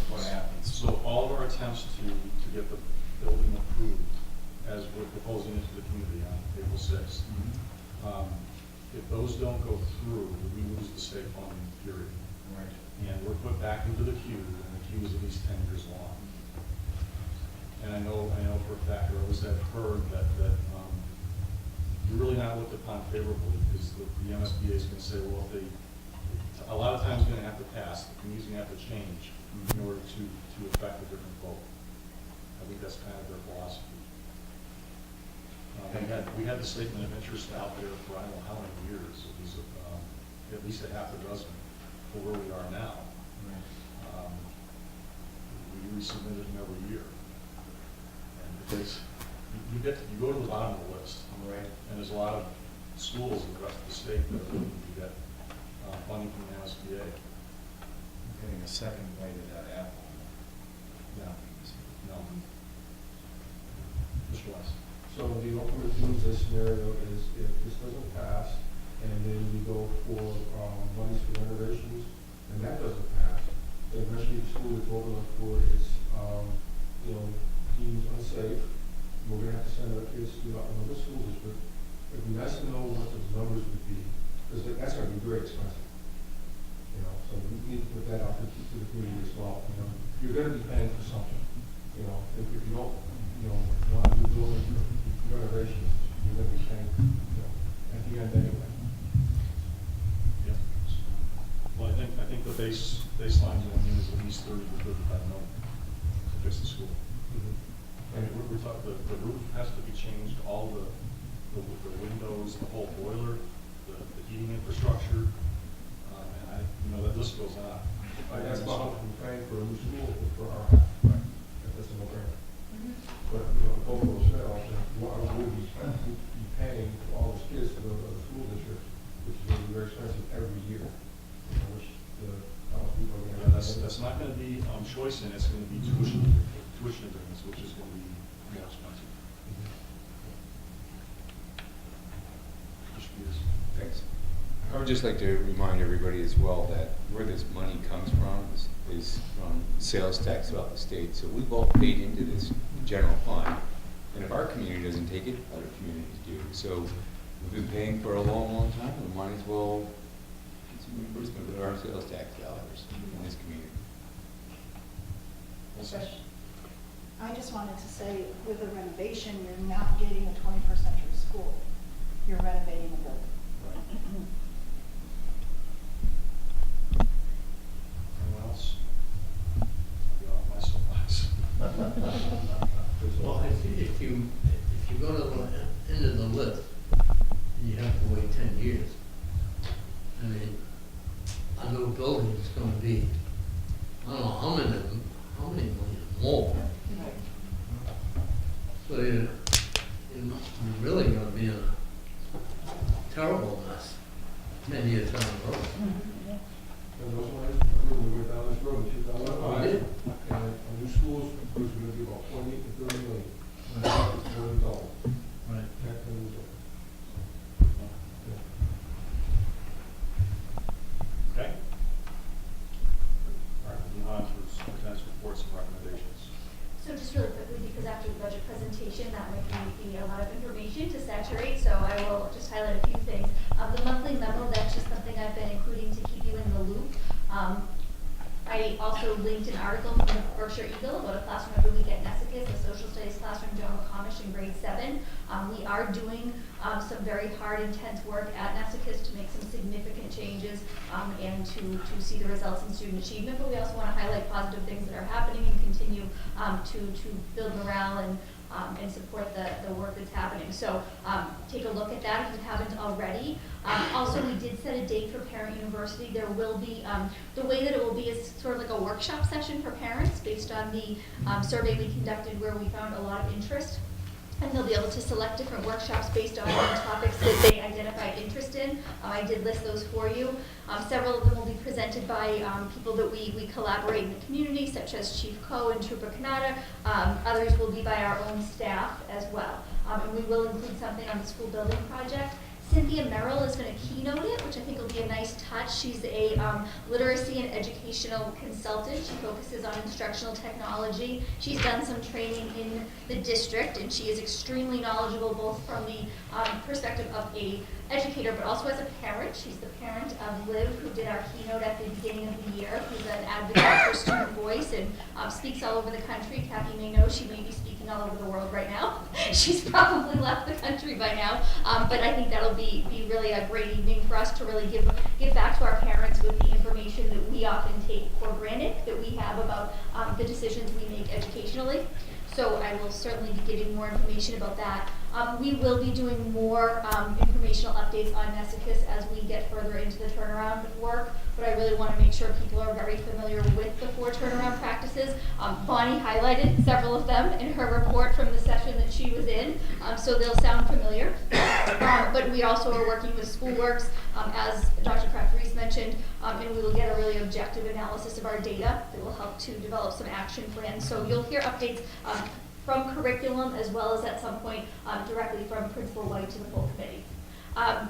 What happens? So all of our attempts to get the building approved, as we're proposing it to the community on April 6th, if those don't go through, we lose the state funding, period. Right. And we're put back into the queue, and the queue is at least 10 years long. And I know for a fact, or at least I've heard that you're really not looked upon favorably, because the MSBA is going to say, well, if they, a lot of times going to have to pass, the community's going to have to change in order to affect a different vote. I think that's kind of their philosophy. We had the statement of interest out there for I don't know how many years. It was at least a half a dozen for where we are now. Right. We resubmit them every year. And because you go to the bottom of the list. Right. And there's a lot of schools in the rest of the state that are looking to get funding from the MSBA. I'm getting a second bite of that apple. No. Mr. West. So the ultimate doomsday scenario is if this doesn't pass, and then we go for monies for renovations, and that doesn't pass, then eventually the school is open up for its, deemed unsafe. We're gonna have to send our kids to another school district. It'd be nice to know what those numbers would be, because that's gonna be very expensive. So we need to put that out to the community as well. You're gonna be paying for something. If you don't, want to do building renovations, you're gonna be paying, at the end anyway. Yeah. Well, I think the baseline going in is at least 30 to 35 million to fix the school. And we're talking, the roof has to be changed, all the windows, the whole boiler, the heating infrastructure, and that list goes on. That's why I'm paying for a new school for our half. Right. That's a no-brainer. But, both of those fail, then why would we be paying for all those kids to go to other school districts, which is going to be very expensive every year, which the people are going to have. That's not going to be choice in, it's going to be tuition agreements, which is going to be more expensive. Thanks. I would just like to remind everybody as well that where this money comes from is from sales tax throughout the state. So we've all paid into this general fund. And if our community doesn't take it, other communities do. So we've been paying for a long, long time. We might as well get some reimbursement with our sales tax dollars in this community. I just wanted to say, with a renovation, you're not getting a 21st century school. You're renovating a building. Anyone else? I'll get off my soapbox. Well, if you go to the end of the list, and you have to wait 10 years, I mean, a new building is gonna be, I don't know how many million more. So you're really gonna be in a terrible mess 10 years down the road. And those ones, I remember we went down this road in 2005. Oh, you did? And a new schools was going to be about 28 to 30 million. And now it's more than double. Right. Okay? All right, we'll move on to superintendent's reports and recommendations. So just really quickly, because after the budget presentation. That might be a lot of information to saturate, so I will just highlight a few things. The monthly memo, that's just something I've been including to keep you in the loop. I also linked an article from the Berkshire Eagle about a classroom every week at Nessicus, a social studies classroom, Joan McComish in grade 7. We are doing some very hard, intense work at Nessicus to make some significant changes and to see the results in student achievement, but we also want to highlight positive things that are happening and continue to build morale and support the work that's happening. So take a look at that if you haven't already. Also, we did set a date for Parent University. There will be, the way that it will be is sort of like a workshop session for parents based on the survey we conducted where we found a lot of interest. And they'll be able to select different workshops based on the topics that they identified interest in. I did list those for you. Several of them will be presented by people that we collaborate in the community, such as Chief Ko and Trooper Kanata. Others will be by our own staff as well. And we will include something on the school building project. Cynthia Merrill is going to keynote it, which I think will be a nice touch. She's a literacy and educational consultant. She focuses on instructional technology. She's done some training in the district, and she is extremely knowledgeable both from the perspective of a educator, but also as a parent. She's the parent of Liv, who did our keynote at the beginning of the year, who's an advocate for student voice and speaks all over the country. Kathy may know she may be speaking all over the world right now. She's probably left the country by now, but I think that'll be really a great evening for us to really give back to our parents with the information that we often take for granted that we have about the decisions we make educationally. So I will certainly be giving more information about that. We will be doing more informational updates on Nessicus as we get further into the turnaround work, but I really want to make sure people are very familiar with the 4 turnaround practices. Bonnie highlighted several of them in her report from the session that she was in, so they'll sound familiar. But we also are working with SchoolWorks, as Dr. Kraft-Reese mentioned, and we will get a really objective analysis of our data that will help to develop some action plans. So you'll hear updates from curriculum as well as at some point directly from Principal White to the full committee.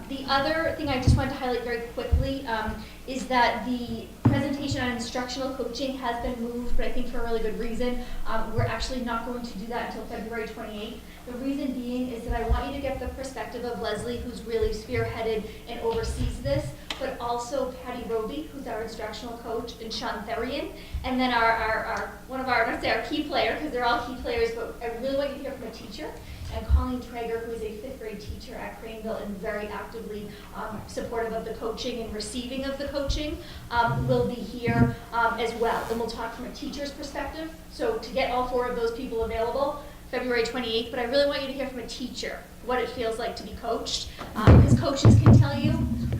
The other thing I just wanted to highlight very quickly is that the presentation on instructional coaching has been moved, but I think for a really good reason. We're actually not going to do that until February 28th. The reason being is that I want you to get the perspective of Leslie, who's really spearheaded and oversees this, but also Patty Roby, who's our instructional coach, and Sean Therian, and then one of our, not say our key player, because they're all key players, but I really want you to hear from a teacher, and Colleen Traeger, who is a 5th grade teacher at Craneville and very actively supportive of the coaching and receiving of the coaching, will be here as well. And we'll talk from a teacher's perspective. So to get all 4 of those people available, February 28th, but I really want you to hear from a teacher what it feels like to be coached, because coaches can tell you,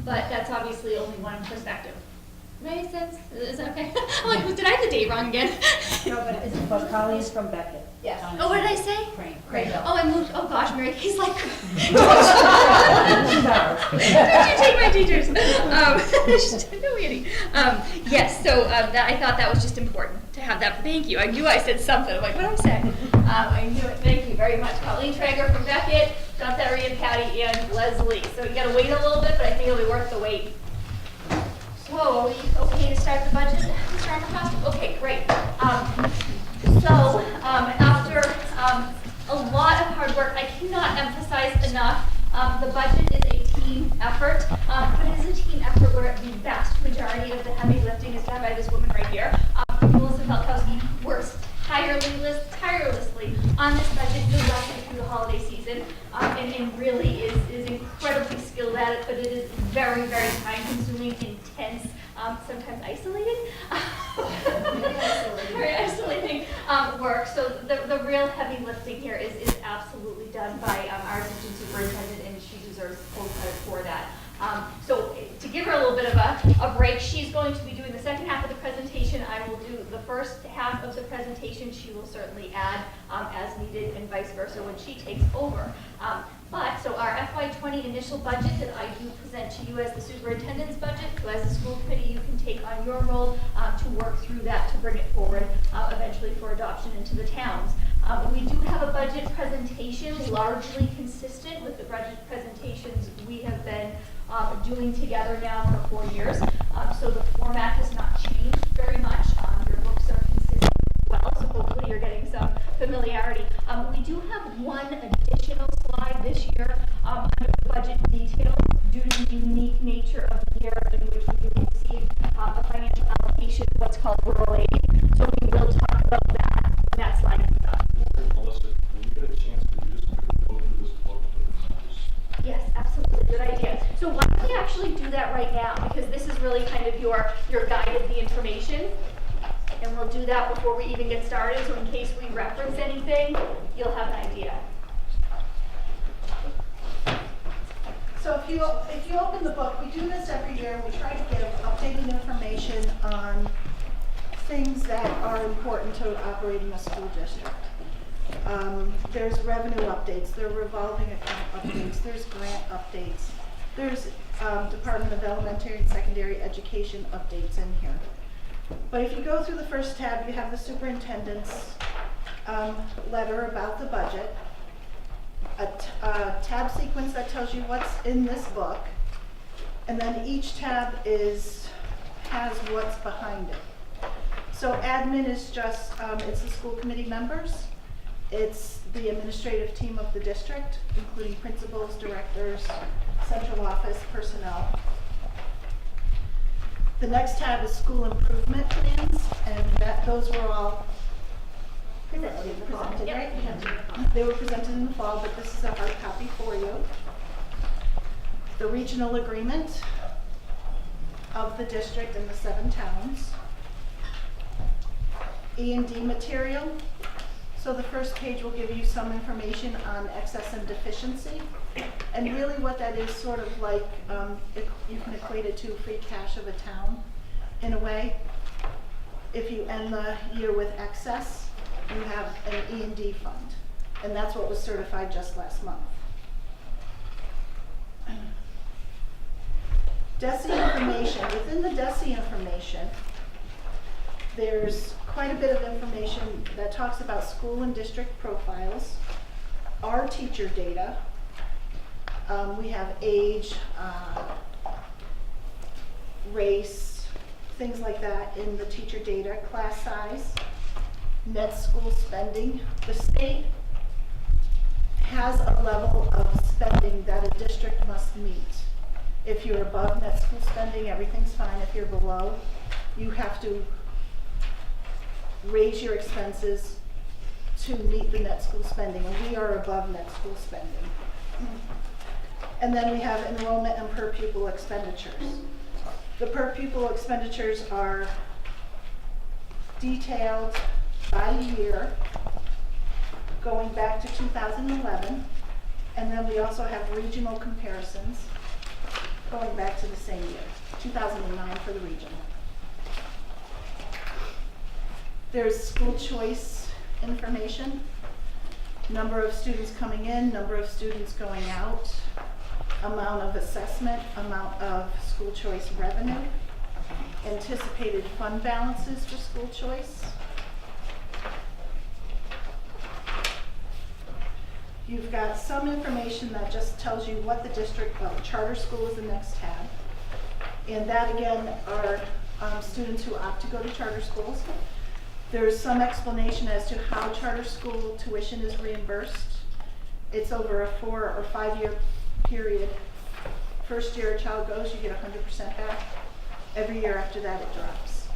but that's obviously only one perspective. Makes sense? Is that okay? I'm like, did I have the date wrong again? No, but it's because Colleen's from Beckett. Yes. Oh, what did I say? Craneville. Oh, I moved. Oh gosh, Mary Kay's like, Sorry. did you take my teachers? No, Annie. Yes. So I thought that was just important to have that. Thank you. I knew I said something. I'm like, what did I say? I knew it. Thank you very much, Colleen Traeger from Beckett, John Therian, Patty, and Leslie. So you got to wait a little bit, but I think it'll be worth the wait. So are we okay to start the budget? Okay, great. After a lot of hard work, I cannot emphasize enough, the budget is a team effort, but it is a team effort where the vast majority of the heavy lifting is done by this woman right here. Melissa Felkowski works tirelessly on this budget through the holiday season, and really is incredibly skilled at it, but it is very, very time-consuming, intense, sometimes isolating. Very isolating work. So the real heavy lifting here is absolutely done by our assistant superintendent, and she deserves full credit for that. So to give her a little bit of a break, she's going to be doing the second half of the presentation. I will do the first half of the presentation. She will certainly add as needed and vice versa when she takes over. So our FY20 initial budget that I do present to you as the superintendent's budget, so as the school committee you can take on your role to work through that to bring it forward eventually for adoption into the towns. We do have a budget presentation largely consistent with the budget presentations we have been doing together now for 4 years. So the format has not changed very much. Your books are consistent as well, so hopefully you're getting some familiarity We do have one additional slide this year under budget details due to the unique nature of the year in which we do receive a financial allocation, what's called rural aid. So we will talk about that when that slide is up. Melissa, when you get a chance, could you just quickly go through this book with the numbers? Yes, absolutely, good idea. So why don't we actually do that right now, because this is really kind of your guide of the information. And we'll do that before we even get started, so in case we reference anything, you'll have an idea. So if you open the book, we do this every year. We try to give updated information on things that are important to operating a school district. There's revenue updates, there are revolving account updates, there's grant updates, there's Department of Elementary and Secondary Education updates in here. But if you go through the first tab, you have the superintendent's letter about the budget, a tab sequence that tells you what's in this book, and then each tab has what's behind it. So admin is just, it's the school committee members, it's the administrative team of the district, including principals, directors, central office, personnel. The next tab is school improvement plans, and those were all presented, right? They were presented in the fall, but this is a hard copy for you. The regional agreement of the district and the 7 towns. E&D material. So the first page will give you some information on excess and deficiency. And really what that is sort of like, you can equate it to free cash of a town in a way. If you end the year with excess, you have an E&D fund. And that's what was certified just last month. DESI information. Within the DESI information, there's quite a bit of information that talks about school and district profiles, our teacher data. We have age, race, things like that in the teacher data, class size, net school spending. The state has a level of spending that a district must meet. If you're above net school spending, everything's fine. If you're below, you have to raise your expenses to meet the net school spending, and we are above net school spending. And then we have enrollment and per pupil expenditures. The per pupil expenditures are detailed by year, going back to 2011, and then we also have regional comparisons going back to the same year, 2009 for the regional. There's school choice information, number of students coming in, number of students going out, amount of assessment, amount of school choice revenue, anticipated fund balances for school choice. You've got some information that just tells you what the district, well, charter school is the next tab. And that again are students who opt to go to charter schools. There's some explanation as to how charter school tuition is reimbursed. It's over a 4 or 5 year period. First year a child goes, you get 100% back. Every year after that it drops.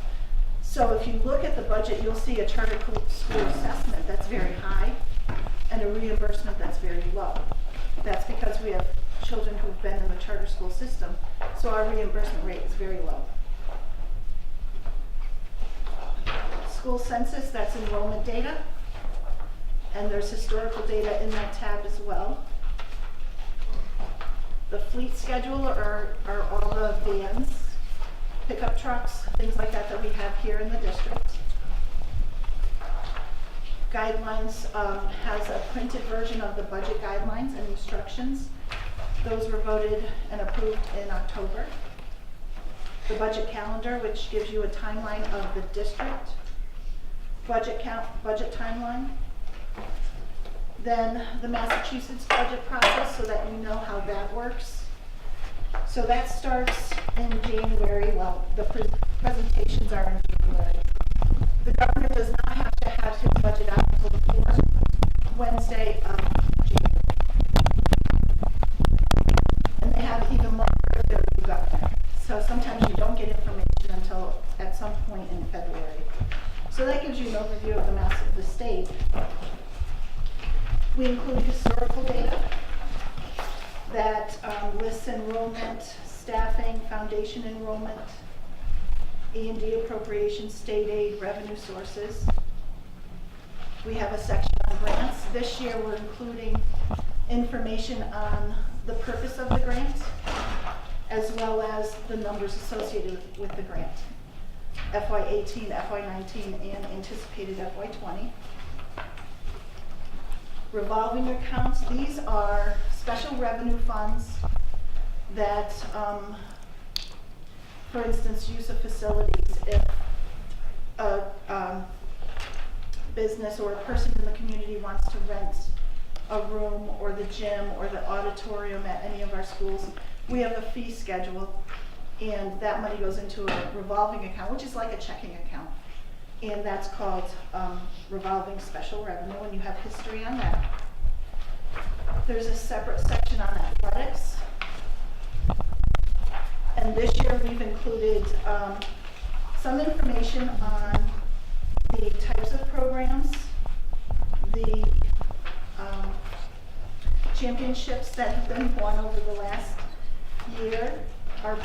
So if you look at the budget, you'll see a charter school assessment that's very high and a reimbursement that's very low. That's because we have children who've been in the charter school system, so our reimbursement rate is very low. School census, that's enrollment data, and there's historical data in that tab as well. The fleet schedule are all the vans, pickup trucks, things like that we have here in the district. Guidelines has a printed version of the budget guidelines and instructions. Those were voted and approved in October. The budget calendar, which gives you a timeline of the district. Budget timeline. Then the Massachusetts budget process so that you know how that works. So that starts in January. Well, the presentations are in January. The governor does not have to have his budget out until the 4th. Wednesday of January. And they have even more if they're new governor. So sometimes you don't get information until at some point in February. So that gives you an overview of the mess of the state. We include historical data that lists enrollment, staffing, foundation enrollment, E&D appropriations, state aid, revenue sources. We have a section on grants. This year we're including information on the purpose of the grant, as well as the numbers associated with the grant. FY18, FY19, and anticipated FY20. Revolving accounts, these are special revenue funds that, for instance, use of facilities. If a business or a person in the community wants to rent a room or the gym or the auditorium at any of our schools, we have a fee schedule, and that money goes into a revolving account, which is like a checking account. And that's called revolving special revenue, and you have history on that. There's a separate section on athletics. And this year we've included some information on the types of programs, the championships that have been won over the last year, our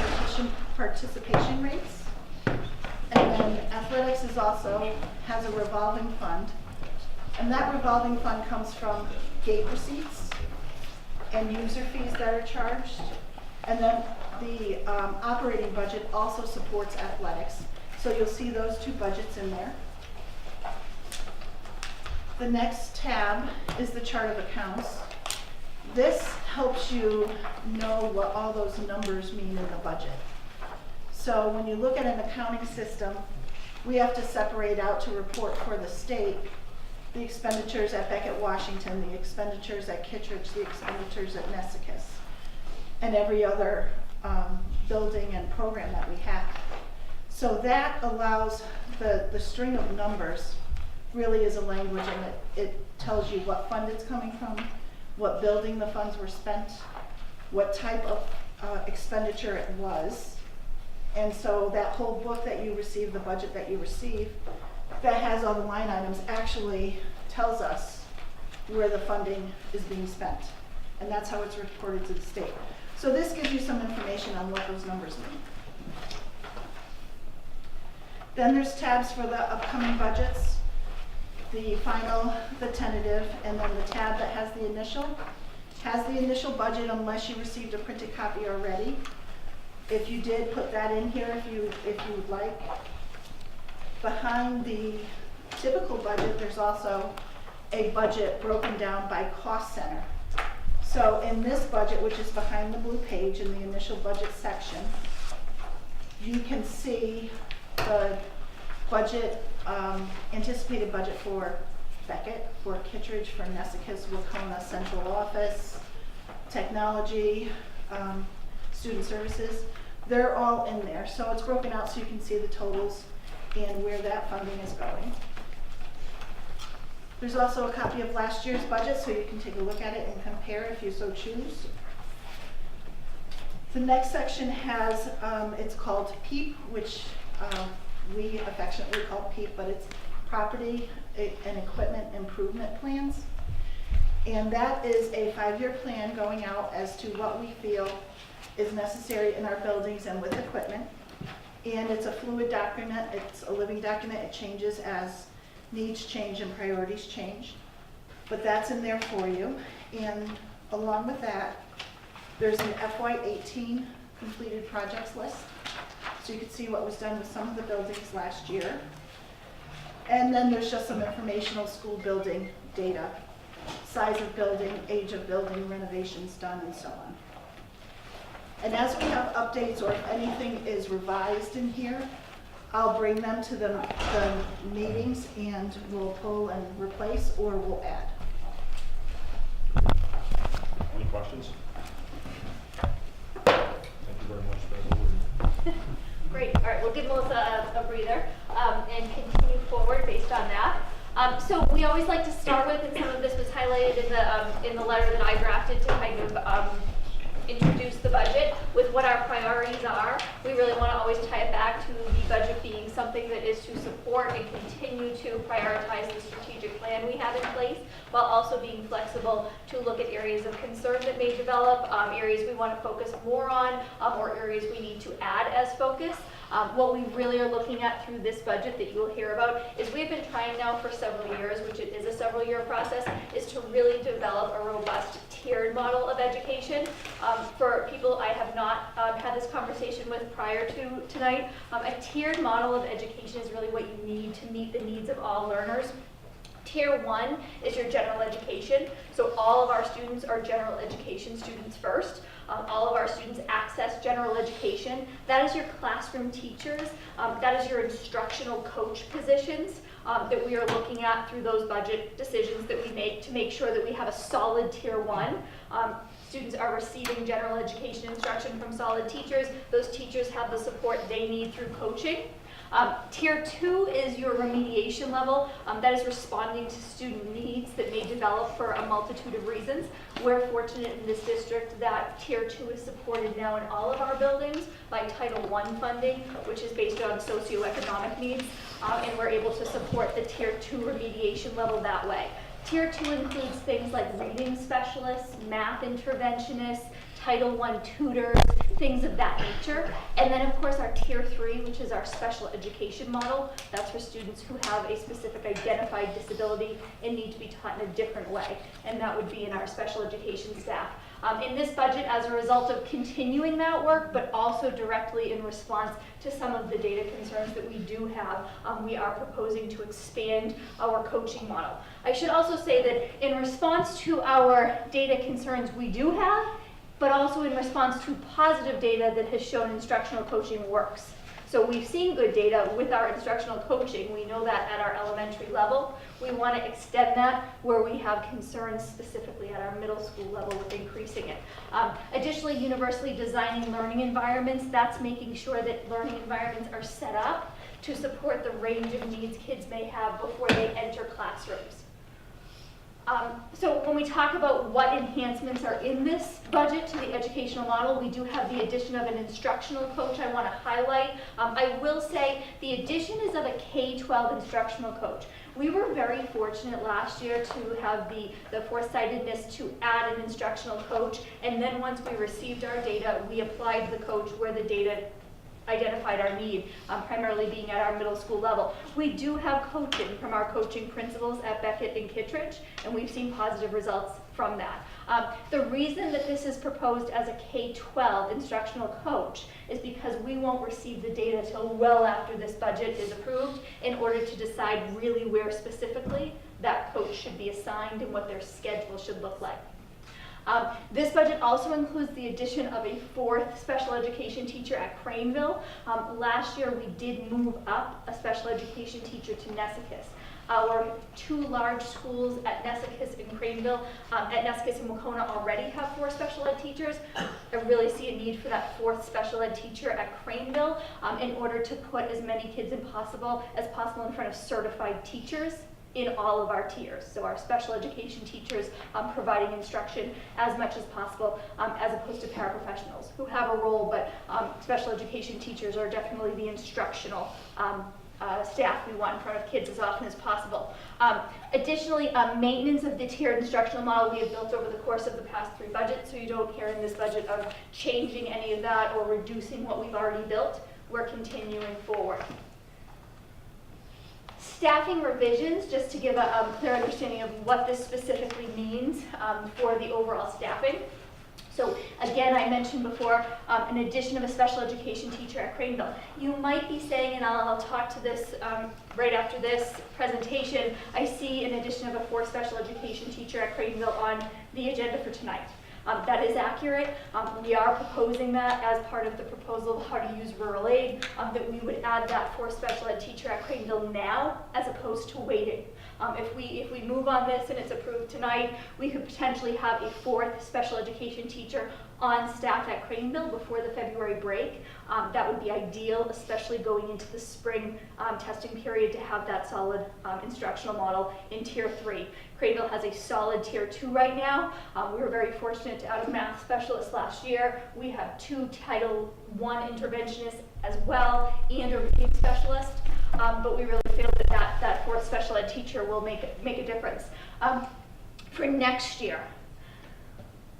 participation rates. And then athletics is also has a revolving fund. And that revolving fund comes from gate receipts and user fees that are charged. And then the operating budget also supports athletics. So you'll see those two budgets in there. The next tab is the chart of accounts. This helps you know what all those numbers mean in the budget. So when you look at an accounting system, we have to separate out to report for the state the expenditures at Beckett Washington, the expenditures at Kittredge, the expenditures at Nessicus, and every other building and program that we have. So that allows the string of numbers really is a language, and it tells you what fund it's coming from, what building the funds were spent, what type of expenditure it was. And so that whole book that you receive, the budget that you receive, that has all the line items actually tells us where the funding is being spent. And that's how it's reported to the state. So this gives you some information on what those numbers mean. Then there's tabs for the upcoming budgets, the final, the tentative, and then the tab that has the initial budget unless you received a printed copy already. If you did, put that in here if you would like. Behind the typical budget, there's also a budget broken down by cost center. So in this budget, which is behind the blue page in the initial budget section, you can see the budget, anticipated budget for Beckett, for Kittredge, for Nessicus, Wacona, central office, technology, student services. They're all in there. So it's broken out so you can see the totals and where that funding is going. There's also a copy of last year's budget, so you can take a look at it and compare if you so choose. The next section has, it's called PEEP, which we affectionately call PEEP, but it's Property and Equipment Improvement Plans. And that is a 5-year plan going out as to what we feel is necessary in our buildings and with equipment. And it's a fluid document, it's a living document, it changes as needs change and priorities change. But that's in there for you. And along with that, there's an FY18 completed projects list. So you can see what was done with some of the buildings last year. And then there's just some informational school building data, size of building, age of building, renovations done, and so on. And as we have updates or if anything is revised in here, I'll bring them to the meetings and we'll pull and replace or we'll add. Any questions? Thank you very much for that overview. Great, all right, we'll give Melissa a breather and continue forward based on that. So we always like to start with, and some of this was highlighted in the letter that I drafted to kind of introduce the budget with what our priorities are. We really want to always tie it back to the budget being something that is to support and continue to prioritize the strategic plan we have in place, while also being flexible to look at areas of concern that may develop, areas we want to focus more on, or areas we need to add as focus. What we really are looking at through this budget that you'll hear about is we've been trying now for several years, which it is a several-year process, is to really develop a robust tiered model of education. For people I have not had this conversation with prior to tonight, a tiered model of education is really what you need to meet the needs of all learners. Tier 1 is your general education, so all of our students are general education students first. All of our students access general education. That is your classroom teachers. That is your instructional coach positions that we are looking at through those budget decisions that we make to make sure that we have a solid Tier 1. Students are receiving general education instruction from solid teachers. Those teachers have the support they need through coaching. Tier 2 is your remediation level. That is responding to student needs that may develop for a multitude of reasons. We're fortunate in this district that Tier 2 is supported now in all of our buildings by Title I funding, which is based on socioeconomic needs, and we're able to support the Tier 2 remediation level that way. Tier 2 includes things like reading specialists, math interventionists, Title I tutors, things of that nature. And then of course our Tier 3, which is our special education model. That's for students who have a specific identified disability and need to be taught in a different way. And that would be in our special education staff. In this budget, as a result of continuing that work, but also directly in response to some of the data concerns that we do have, we are proposing to expand our coaching model. I should also say that in response to our data concerns we do have, but also in response to positive data that has shown instructional coaching works. So we've seen good data with our instructional coaching. We know that at our elementary level. We want to extend that where we have concerns specifically at our middle school level with increasing it. Additionally, universally designing learning environments, that's making sure that learning environments are set up to support the range of needs kids may have before they enter classrooms. So when we talk about what enhancements are in this budget to the educational model, we do have the addition of an instructional coach I want to highlight. I will say the addition is of a K-12 instructional coach. We were very fortunate last year to have the foresightedness to add an instructional coach, and then once we received our data, we applied the coach where the data identified our need, primarily being at our middle school level. We do have coaching from our coaching principals at Beckett and Kittredge, and we've seen positive results from that. The reason that this is proposed as a K-12 instructional coach is because we won't receive the data till well after this budget is approved in order to decide really where specifically that coach should be assigned and what their schedule should look like. This budget also includes the addition of a 4th special education teacher at Craneville. Last year we did move up a special education teacher to Nessicus. Our 2 large schools at Nessicus and Craneville, at Nessicus and Wacona already have 4 special ed teachers. I really see a need for that 4th special ed teacher at Craneville in order to put as many kids as possible in front of certified teachers in all of our tiers. So our special education teachers providing instruction as much as possible as opposed to paraprofessionals who have a role, but special education teachers are definitely the instructional staff we want in front of kids as often as possible. Additionally, maintenance of the tiered instructional model we have built over the course of the past 3 budgets, so you don't hear in this budget of changing any of that or reducing what we've already built. We're continuing forward. Staffing revisions, just to give a clear understanding of what this specifically means for the overall staffing. So again, I mentioned before an addition of a special education teacher at Craneville. You might be saying, and I'll talk to this right after this presentation, I see an addition of a 4th special education teacher at Craneville on the agenda for tonight. That is accurate. We are proposing that as part of the proposal of how to use rural aid, that we would add that 4th special ed teacher at Craneville now as opposed to waiting. If we move on this and it's approved tonight, we could potentially have a 4th special education teacher on staff at Craneville before the February break. That would be ideal, especially going into the spring testing period, to have that solid instructional model in Tier 3. Craneville has a solid Tier 2 right now. We were very fortunate to add a math specialist last year. We have 2 Title I interventionists as well, and a reading specialist. But we really feel that 4th special ed teacher will make a difference. For next year,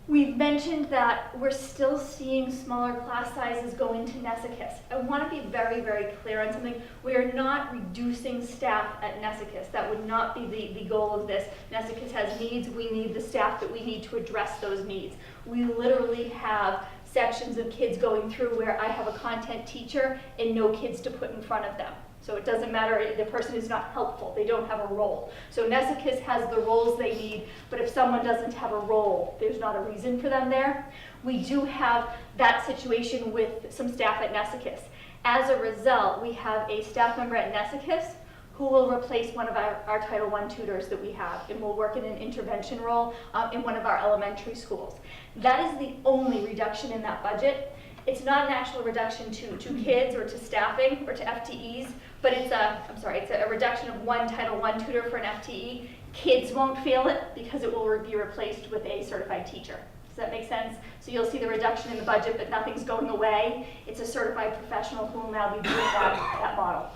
we've mentioned that we're still seeing smaller class sizes go into Nesicus. I want to be very, very clear on something. We are not reducing staff at Nesicus. That would not be the goal of this. Nesicus has needs. We need the staff that we need to address those needs. We literally have sections of kids going through where I have a content teacher and no kids to put in front of them. So it doesn't matter, the person is not helpful, they don't have a role. So Nesicus has the roles they need, but if someone doesn't have a role, there's not a reason for them there. We do have that situation with some staff at Nesicus. As a result, we have a staff member at Nesicus who will replace one of our Title I tutors that we have, and will work in an intervention role in one of our elementary schools. That is the only reduction in that budget. It's not an actual reduction to kids or to staffing or to FTEs, but it's a reduction of 1 Title I tutor for an FTE. Kids won't feel it because it will be replaced with a certified teacher. Does that make sense? So you'll see the reduction in the budget, but nothing's going away. It's a certified professional who will now be doing that model.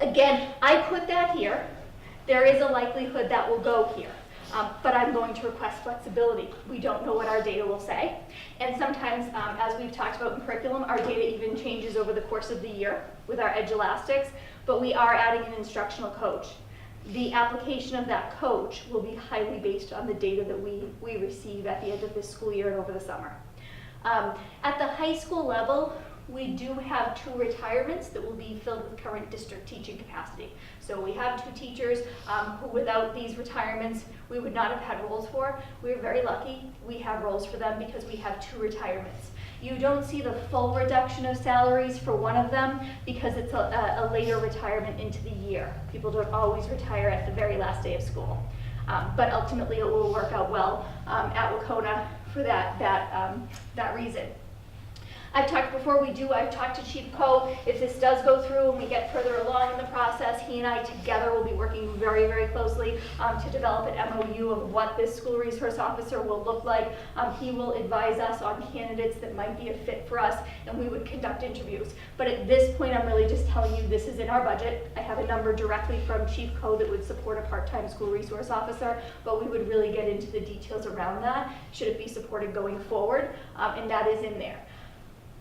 Again, I put that here. There is a likelihood that will go here. But I'm going to request flexibility. We don't know what our data will say. And sometimes, as we've talked about in curriculum, our data even changes over the course of the year with our Edge Elastics, but we are adding an instructional coach. The application of that coach will be highly based on the data that we receive at the end of this school year and over the summer. At the high school level, we do have 2 retirements that will be filled with current district teaching capacity. So we have 2 teachers who, without these retirements, we would not have had roles for. We're very lucky we have roles for them because we have 2 retirements. You don't see the full reduction of salaries for one of them because it's a later retirement into the year. People don't always retire at the very last day of school. But ultimately it will work out well at Wacona for that reason. I've talked before, I've talked to Chief Coe. If this does go through and we get further along in the process, he and I together will be working very, very closely to develop an MOU of what this school resource officer will look like. He will advise us on candidates that might be a fit for us, and we would conduct interviews. But at this point, I'm really just telling you this is in our budget. I have a number directly from Chief Coe that would support a part-time school resource officer, but we would really get into the details around that, should it be supported going forward, and that is in there.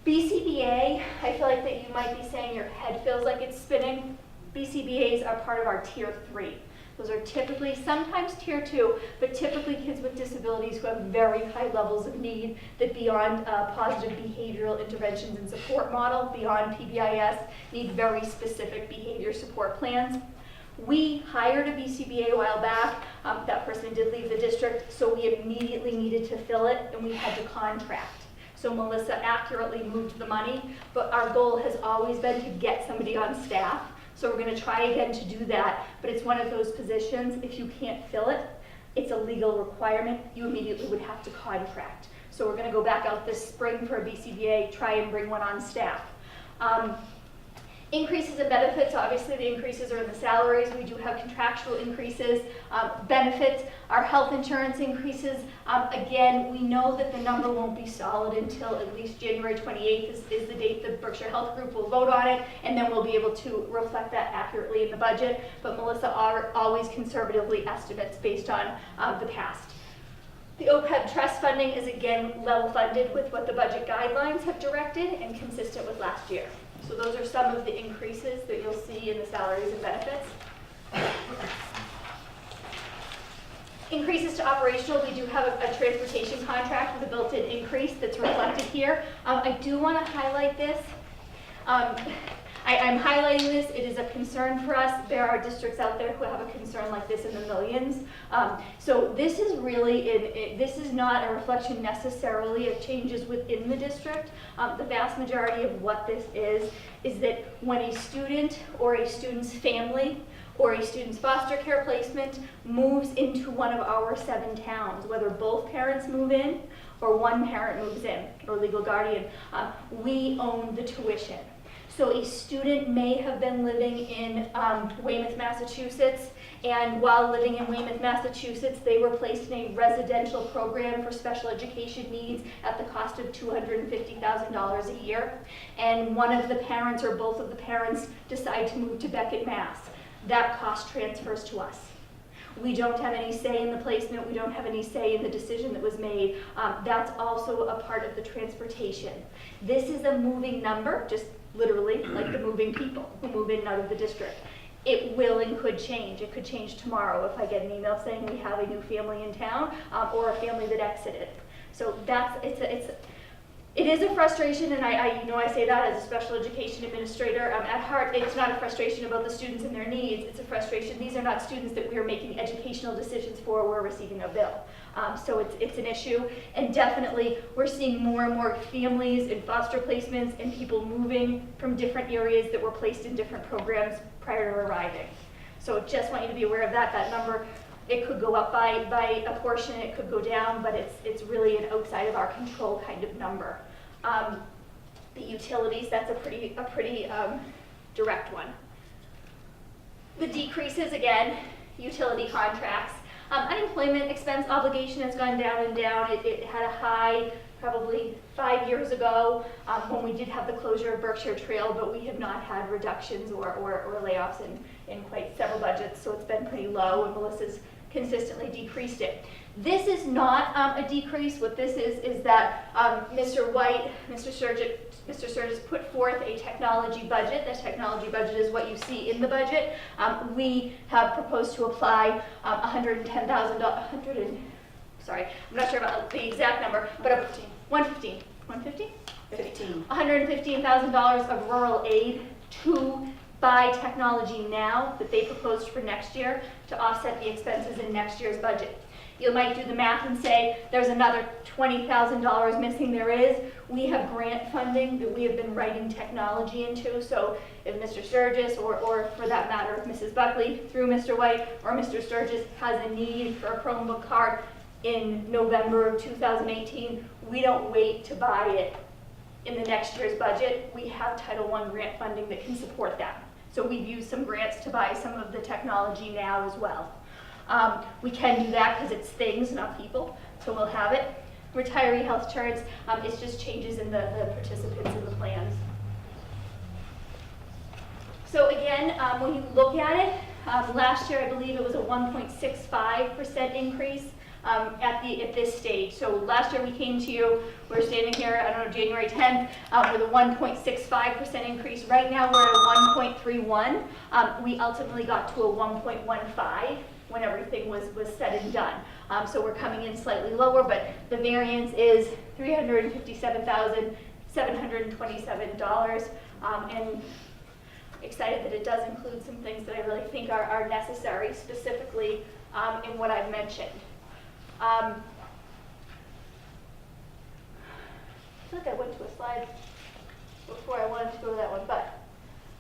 BCBA, I feel like that you might be saying your head feels like it's spinning. BCBAs are part of our Tier 3. Those are typically, sometimes Tier 2, but typically kids with disabilities who have very high levels of need that beyond positive behavioral interventions and support model, beyond PBIS, need very specific behavior support plans. We hired a BCBA a while back. That person did leave the district, so we immediately needed to fill it, and we had to contract. So Melissa accurately moved the money, but our goal has always been to get somebody on staff. So we're going to try again to do that, but it's one of those positions, if you can't fill it, it's a legal requirement, you immediately would have to contract. So we're going to go back out this spring for a BCBA, try and bring one on staff. Increases in benefits, obviously the increases are in the salaries. We do have contractual increases. Benefits, our health insurance increases. Again, we know that the number won't be solid until at least January 28th is the date the Berkshire Health Group will vote on it, and then we'll be able to reflect that accurately in the budget. But Melissa always conservatively estimates based on the past. The OPEB trust funding is again level funded with what the budget guidelines have directed and consistent with last year. So those are some of the increases that you'll see in the salaries and benefits. Increases to operational, we do have a transportation contract with a built-in increase that's reflected here. I do want to highlight this. I'm highlighting this. It is a concern for us. There are districts out there who have a concern like this in the millions. So this is really, this is not a reflection necessarily of changes within the district. The vast majority of what this is that when a student or a student's family or a student's foster care placement moves into one of our 7 towns, whether both parents move in or one parent moves in, or legal guardian, we own the tuition. So a student may have been living in Weymouth, Massachusetts, and while living in Weymouth, Massachusetts, they were placed in a residential program for special education needs at the cost of $250,000 a year. And one of the parents or both of the parents decide to move to Beckett, Mass. That cost transfers to us. We don't have any say in the placement. We don't have any say in the decision that was made. That's also a part of the transportation. This is a moving number, just literally like the moving people who move in and out of the district. It will and could change. It could change tomorrow if I get an email saying we have a new family in town or a family that exited. So it is a frustration, and I say that as a special education administrator. At heart, it's not a frustration about the students and their needs. It's a frustration. These are not students that we are making educational decisions for. We're receiving a bill. So it's an issue, and definitely we're seeing more and more families in foster placements and people moving from different areas that were placed in different programs prior to arriving. So just want you to be aware of that. That number, it could go up by a portion, it could go down, but it's really an outside of our control kind of number. The utilities, that's a pretty direct one. The decreases, again, utility contracts. Unemployment expense obligation has gone down and down. It had a high probably 5 years ago when we did have the closure of Berkshire Trail, but we have not had reductions or layoffs in quite several budgets, so it's been pretty low, and Melissa's consistently decreased it. This is not a decrease. What this is that Mr. White, Mr. Sturgis put forth a technology budget. The technology budget is what you see in the budget. We have proposed to apply $110,000, sorry, I'm not sure about the exact number, but $115,000 of rural aid to buy technology now that they proposed for next year to offset the expenses in next year's budget. You might do the math and say there's another $20,000 missing. There is. We have grant funding that we have been writing technology into. So if Mr. Sturgis or for that matter, if Mrs. Buckley through Mr. White or Mr. Sturgis has a need for a Chromebook card in November of 2018, we don't wait to buy it in the next year's budget. We have Title I grant funding that can support that. So we've used some grants to buy some of the technology now as well. We can do that because it's things, not people, so we'll have it. Retiree health charts, it's just changes in the participants in the plans. So again, when you look at it, last year I believe it was a 1.65% increase at this stage. So last year we came to you, we're standing here, I don't know, January 10th, with a 1.65% increase. Right now we're at 1.31. We ultimately got to a 1.15 when everything was said and done. So we're coming in slightly lower, but the variance is $357,727, and excited that it does include some things that I really think are necessary, specifically in what I've mentioned. I feel like I went to a slide before I wanted to go to that one, but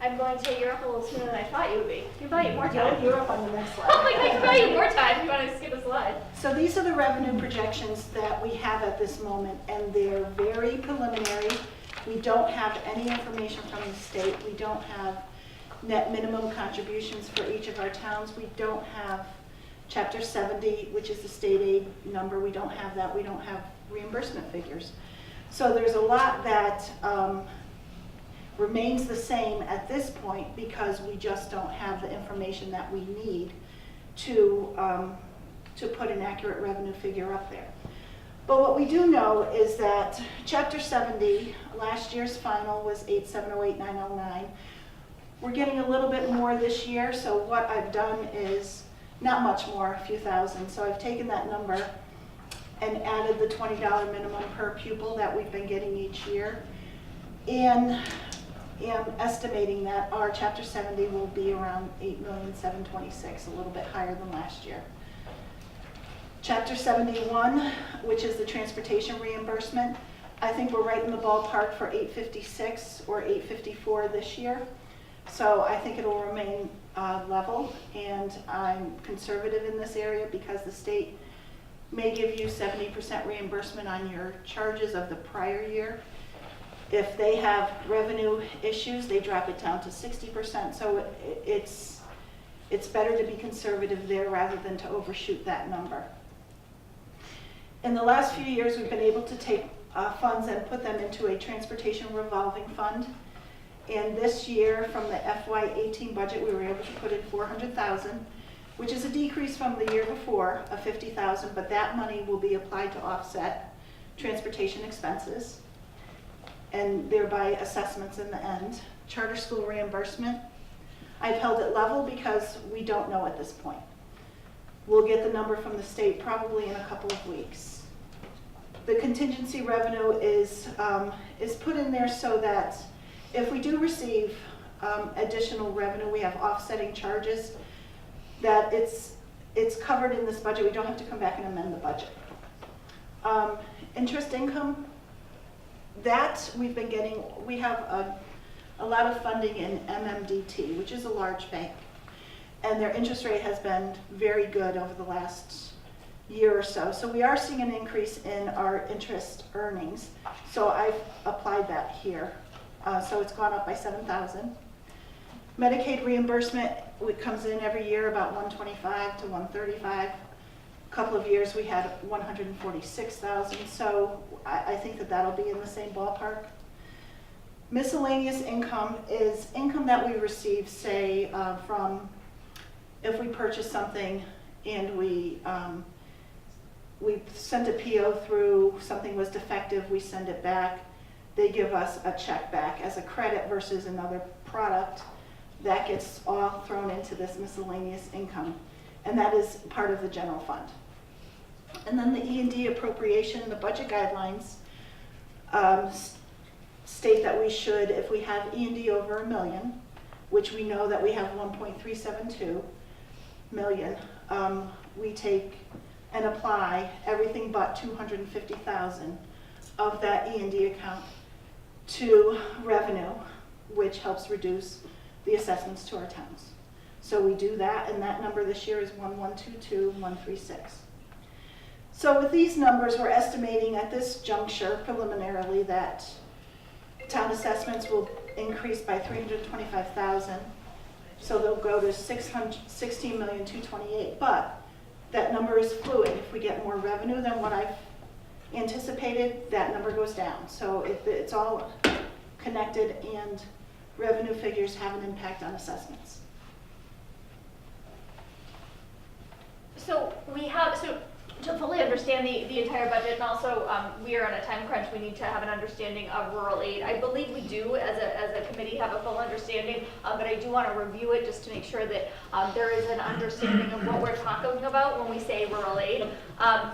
I'm going to, you're up a little sooner than I thought you would be. You buy you more time. You're up on the next slide. Oh my God, I can buy you more time if you want to skip a slide. So these are the revenue projections that we have at this moment, and they're very preliminary. We don't have any information from the state. We don't have net minimum contributions for each of our towns. We don't have Chapter 70, which is the state aid number. We don't have that. We don't have reimbursement figures. So there's a lot that remains the same at this point because we just don't have the information that we need to put an accurate revenue figure up there. But what we do know is that Chapter 70, last year's final was 8708909. We're getting a little bit more this year, so what I've done is not much more, a few thousand. So I've taken that number and added the $20 minimum per pupil that we've been getting each year, and am estimating that our Chapter 70 will be around $8,726,000, a little bit higher than last year. Chapter 71, which is the transportation reimbursement, I think we're right in the ballpark for $856 or $854 this year. So I think it'll remain level, and I'm conservative in this area because the state may give you 70% reimbursement on your charges of the prior year. If they have revenue issues, they drop it down to 60%. So it's better to be conservative there rather than to overshoot that number. In the last few years, we've been able to take funds and put them into a transportation revolving fund. And this year, from the FY18 budget, we were able to put in $400,000, which is a decrease from the year before of $50,000, but that money will be applied to offset transportation expenses and thereby assessments in the end. Charter school reimbursement, I've held it level because we don't know at this point. We'll get the number from the state probably in a couple of weeks. The contingency revenue is put in there so that if we do receive additional revenue, we have offsetting charges, that it's covered in this budget. We don't have to come back and amend the budget. Interest income, that we've been getting, we have a lot of funding in MMDT, which is a large bank. And their interest rate has been very good over the last year or so. So we are seeing an increase in our interest earnings. So I've applied that here. So it's gone up by $7,000. Medicaid reimbursement, it comes in every year about $125 to $135. A couple of years we had $146,000. So I think that that'll be in the same ballpark. Miscellaneous income is income that we receive, say, from if we purchase something and we send a PO through, something was defective, we send it back. They give us a check back as a credit versus another product. That gets all thrown into this miscellaneous income, and that is part of the general fund. And then the E&D appropriation, the budget guidelines state that we should, if we have E&D over $1 million, which we know that we have 1.372 million, we take and apply everything but 250,000 of that E&D account to revenue, which helps reduce the assessments to our towns. So we do that, and that number this year is 1,122,136. So with these numbers, we're estimating at this juncture preliminarily that town assessments will increase by 325,000. So they'll go to 16,228,000. But that number is fluid. If we get more revenue than what I've anticipated, that number goes down. So it's all connected, and revenue figures have an impact on assessments. So to fully understand the entire budget, and also we are on a time crunch, we need to have an understanding of rural aid. I believe we do, as a committee, have a full understanding, but I do want to review it just to make sure that there is an understanding of what we're talking about when we say rural aid.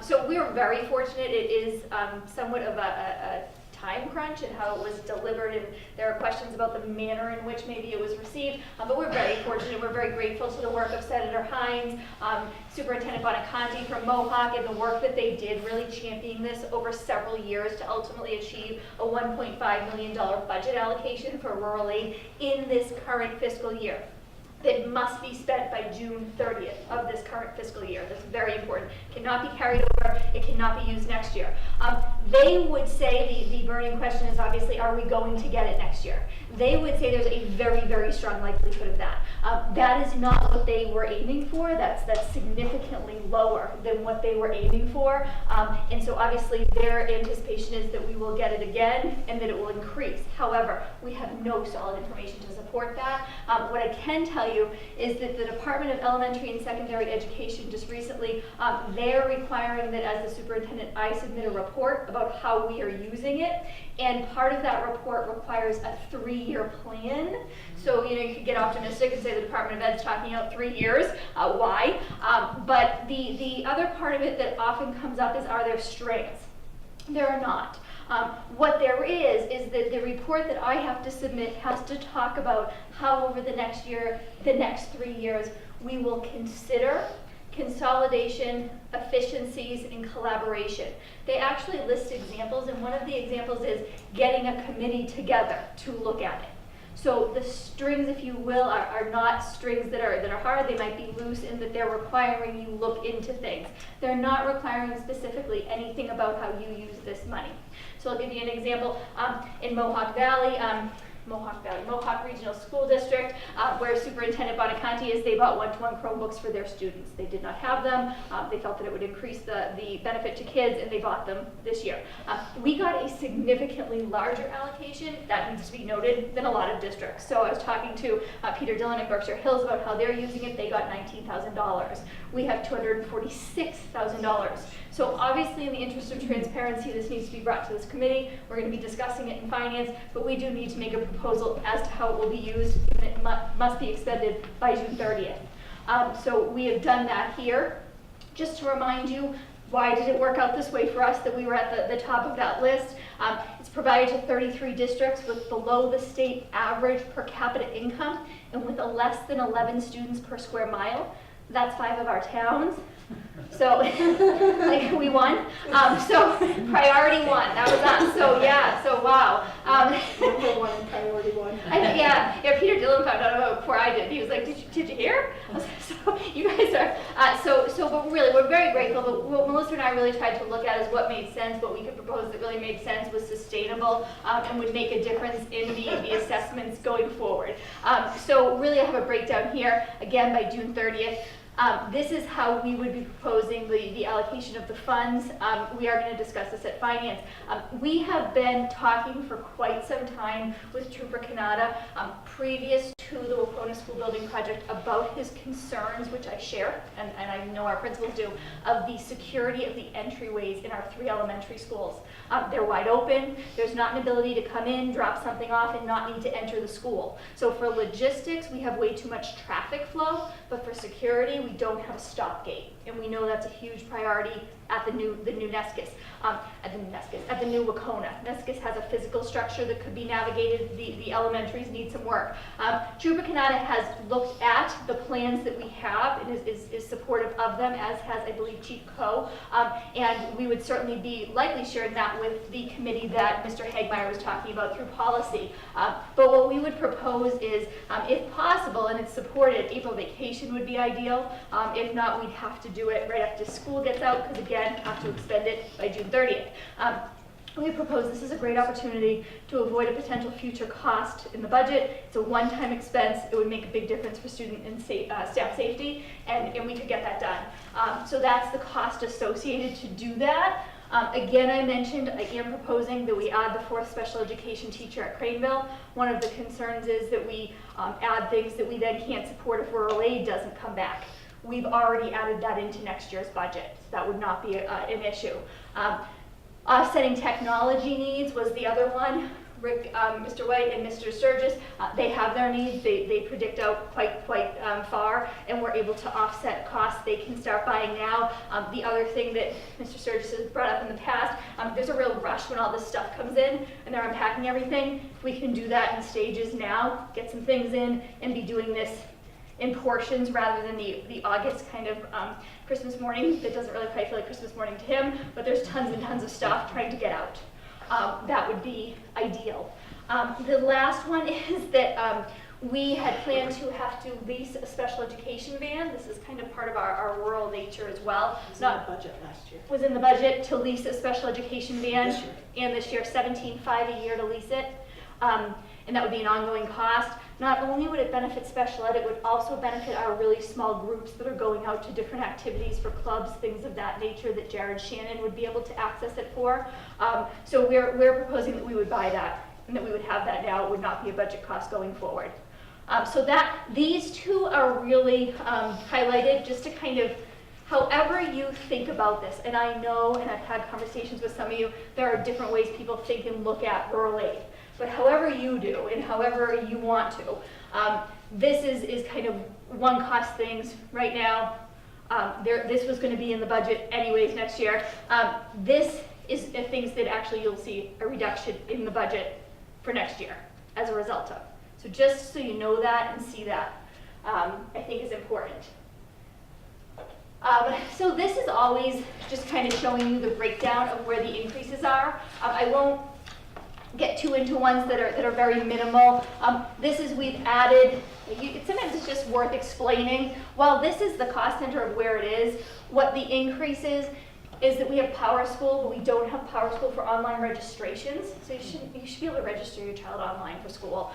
So we are very fortunate. It is somewhat of a time crunch and how it was delivered, and there are questions about the manner in which maybe it was received, but we're very fortunate. We're very grateful to the work of Senator Hines, Superintendent Bonaconti from Mohawk, and the work that they did really championing this over several years to ultimately achieve a $1.5 million budget allocation for rural aid in this current fiscal year that must be spent by June 30th of this current fiscal year. That's very important. It cannot be carried over. It cannot be used next year. They would say, the burning question is obviously, are we going to get it next year? They would say there's a very, very strong likelihood of that. That is not what they were aiming for. That's significantly lower than what they were aiming for. And so obviously their anticipation is that we will get it again and that it will increase. However, we have no solid information to support that. What I can tell you is that the Department of Elementary and Secondary Education just recently, they're requiring that as the superintendent, I submit a report about how we are using it. And part of that report requires a 3-year plan. So, you could get optimistic and say the Department of Ed's talking out 3 years. Why? But the other part of it that often comes up is, are there strengths? There are not. What there is that the report that I have to submit has to talk about how over the next year, the next 3 years, we will consider consolidation, efficiencies, and collaboration. They actually list examples, and one of the examples is getting a committee together to look at it. So the strings, if you will, are not strings that are hard. They might be loose in that they're requiring you look into things. They're not requiring specifically anything about how you use this money. So I'll give you an example. In Mohawk Regional School District, where Superintendent Bonaconti is, they bought one-to-one Chromebooks for their students. They did not have them. They felt that it would increase the benefit to kids, and they bought them this year. We got a significantly larger allocation, that needs to be noted, than a lot of districts. So I was talking to Peter Dillon in Berkshire Hills about how they're using it. They got $19,000. We have $246,000. So obviously, in the interest of transparency, this needs to be brought to this committee. We're going to be discussing it in finance, but we do need to make a proposal as to how it will be used, and it must be expended by June 30th. So we have done that here. Just to remind you, why did it work out this way for us that we were at the top of that list? It's provided to 33 districts with below the state average per capita income and with a less than 11 students per square mile. That's 5 of our towns. So, like, we won. So, priority 1, that was us. So, yeah, so wow. Number 1 and priority 1. Yeah, Peter Dillon found out about it before I did. He was like, did you hear? I was like, so, you guys are, but really, we're very grateful. But what Melissa and I really tried to look at is what made sense, what we could propose that really made sense, was sustainable, and would make a difference in the assessments going forward. So, really, I have a breakdown here, again, by June 30th. This is how we would be proposing the allocation of the funds. We are going to discuss this at finance. We have been talking for quite some time with Trooper Kanata, previous to the Wapona School Building Project, about his concerns, which I share, and I know our principals do, of the security of the entryways in our 3 elementary schools. They're wide open. There's not an ability to come in, drop something off, and not need to enter the school. So for logistics, we have way too much traffic flow, but for security, we don't have a stop gate, and we know that's a huge priority at the new Neskis, at the new Wacona. Neskis has a physical structure that could be navigated. The elementaries need some work. Trooper Kanata has looked at the plans that we have and is supportive of them, as has, I believe, Chief Coe, and we would certainly be likely sharing that with the committee that Mr. Hagmeyer was talking about through policy. But what we would propose is, if possible, and it's supported, April vacation would be ideal. If not, we'd have to do it right after school gets out, because again, have to expend it by June 30th. We propose this is a great opportunity to avoid a potential future cost in the budget. It's a one-time expense. It would make a big difference for student and staff safety, and we could get that done. So that's the cost associated to do that. Again, I mentioned I am proposing that we add the 4th special education teacher at Craneville. One of the concerns is that we add things that we then can't support if rural aid doesn't come back. We've already added that into next year's budget. That would not be an issue. Offsetting technology needs was the other one. Rick, Mr. White and Mr. Sturgis, they have their needs. They predict out quite far, and we're able to offset costs. They can start buying now. The other thing that Mr. Sturgis has brought up in the past, there's a real rush when all this stuff comes in and they're unpacking everything. If we can do that in stages now, get some things in, and be doing this in portions rather than the August kind of Christmas morning that doesn't really quite feel like Christmas morning to him, but there's tons and tons of stuff trying to get out. That would be ideal. The last one is that we had planned to have to lease a special education van. This is kind of part of our rural nature as well. It was in the budget last year. Was in the budget to lease a special education van. This year. And this year, $17,500 a year to lease it. And that would be an ongoing cost. Not only would it benefit special ed, it would also benefit our really small groups that are going out to different activities for clubs, things of that nature that Jared Shannon would be able to access it for. So we're proposing that we would buy that and that we would have that now. It would not be a budget cost going forward. So these 2 are really highlighted just to kind of, however you think about this, and I know, and I've had conversations with some of you, there are different ways people think and look at rural aid. But however you do and however you want to, this is kind of one cost things right now. This was going to be in the budget anyways next year. This is things that actually you'll see a reduction in the budget for next year as a result of. So just so you know that and see that, I think is important. So this is always just kind of showing you the breakdown of where the increases are. I won't get too into ones that are very minimal. This is, we've added, sometimes it's just worth explaining. While this is the cost center of where it is, what the increase is that we have Power School, but we don't have Power School for online registrations. So you should be able to register your child online for school.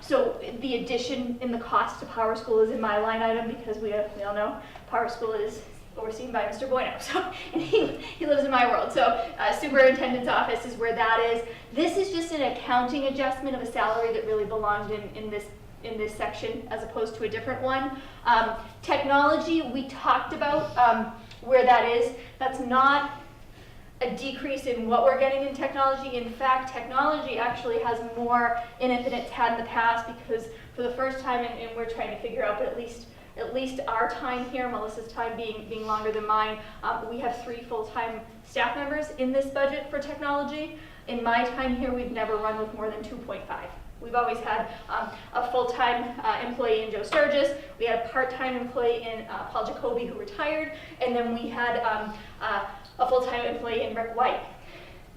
So the addition in the cost to Power School is in my line item because we all know Power School is overseen by Mr. Bueno, so, and he lives in my world. So superintendent's office is where that is. This is just an accounting adjustment of a salary that really belonged in this section as opposed to a different one. Technology, we talked about where that is. That's not a decrease in what we're getting in technology. In fact, technology actually has more in it than it's had in the past because for the first time, and we're trying to figure out, but at least our time here, Melissa's time being longer than mine, we have 3 full-time staff members in this budget for technology. In my time here, we've never run with more than 2.5. We've always had a full-time employee in Joe Sturgis. We had a part-time employee in Paul Jacoby who retired, and then we had a full-time employee in Rick White.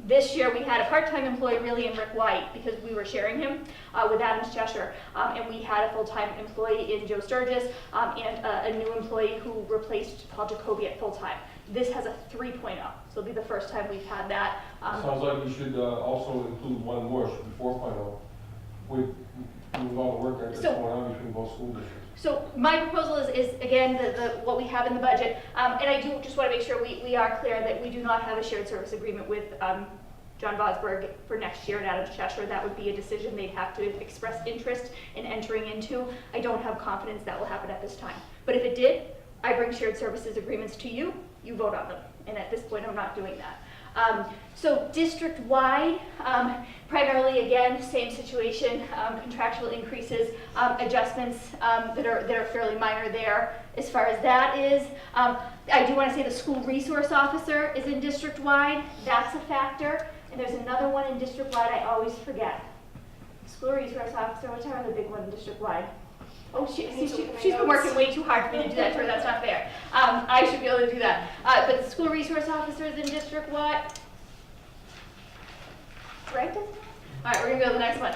This year we had a part-time employee really in Rick White because we were sharing him with Adams Cheshire, and we had a full-time employee in Joe Sturgis and a new employee who replaced Paul Jacoby at full-time. This has a 3.0, so it'll be the first time we've had that. Sounds like you should also include one more, should be 4.0. With all the work that's going on between both school districts. So my proposal is again, what we have in the budget, and I do just want to make sure we are clear that we do not have a shared service agreement with John Vosburgh for next year in Adams Cheshire. That would be a decision they'd have to express interest in entering into. I don't have confidence that will happen at this time. But if it did, I bring shared services agreements to you, you vote on them. And at this point, I'm not doing that. So district-wide, primarily again, same situation, contractual increases, adjustments that are fairly minor there. As far as that is, I do want to say the school resource officer is in district-wide. That's a factor. And there's another one in district-wide I always forget. School resource officer, what's our other big one in district-wide? Oh, she's been working way too hard for me to do that to her. That's not fair. I should be able to do that. But the school resource officers in district what? Right? All right, we're gonna go to the next one.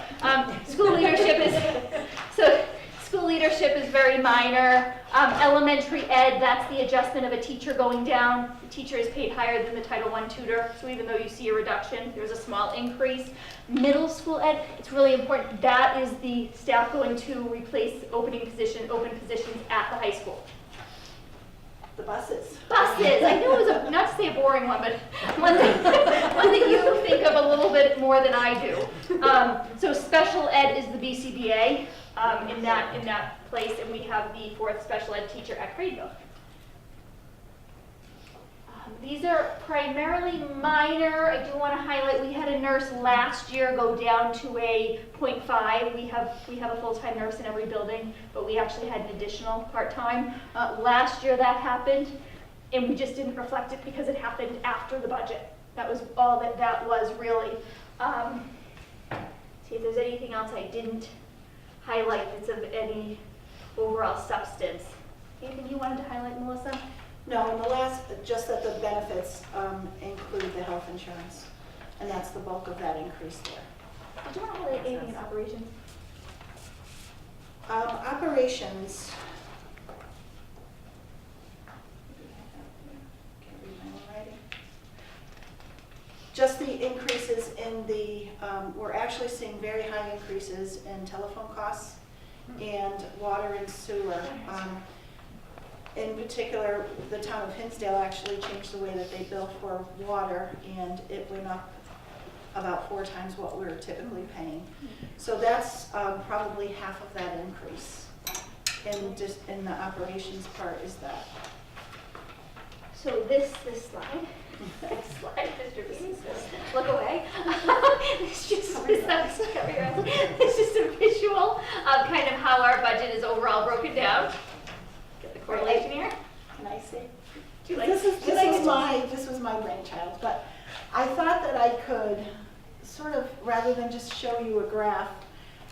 School leadership is very minor. Elementary ed, that's the adjustment of a teacher going down. The teacher is paid higher than the Title I tutor, so even though you see a reduction, there's a small increase. Middle school ed, it's really important. That is the staff going to replace open positions at the high school. The buses. Buses. I know it was not to say a boring one, but one that you think of a little bit more than I do. So special ed is the BCBA in that place, and we have the 4th special ed teacher at Cradeville. These are primarily minor. I do want to highlight we had a nurse last year go down to a 0.5. We have a full-time nurse in every building, but we actually had an additional part-time. Last year that happened, and we just didn't reflect it because it happened after the budget. That was all that was really. See if there's anything else I didn't highlight that's of any overall substance. Anything you wanted to highlight, Melissa? No, in the last, just that the benefits include the health insurance, and that's the bulk of that increase there. Did you want to highlight anything in operations? Operations. Can't read my own writing. Just the increases in the, we're actually seeing very high increases in telephone costs and water and sewer. In particular, the town of Hinsdale actually changed the way that they bill for water, and it went up about 4 times what we're typically paying. So that's probably half of that increase. And just in the operations part is that. So this slide, next slide, Mr. Bean, look away. It's just a visual of kind of how our budget is overall broken down. Get the correlation here. Can I see? This was my brainchild, but I thought that I could sort of, rather than just show you a graph,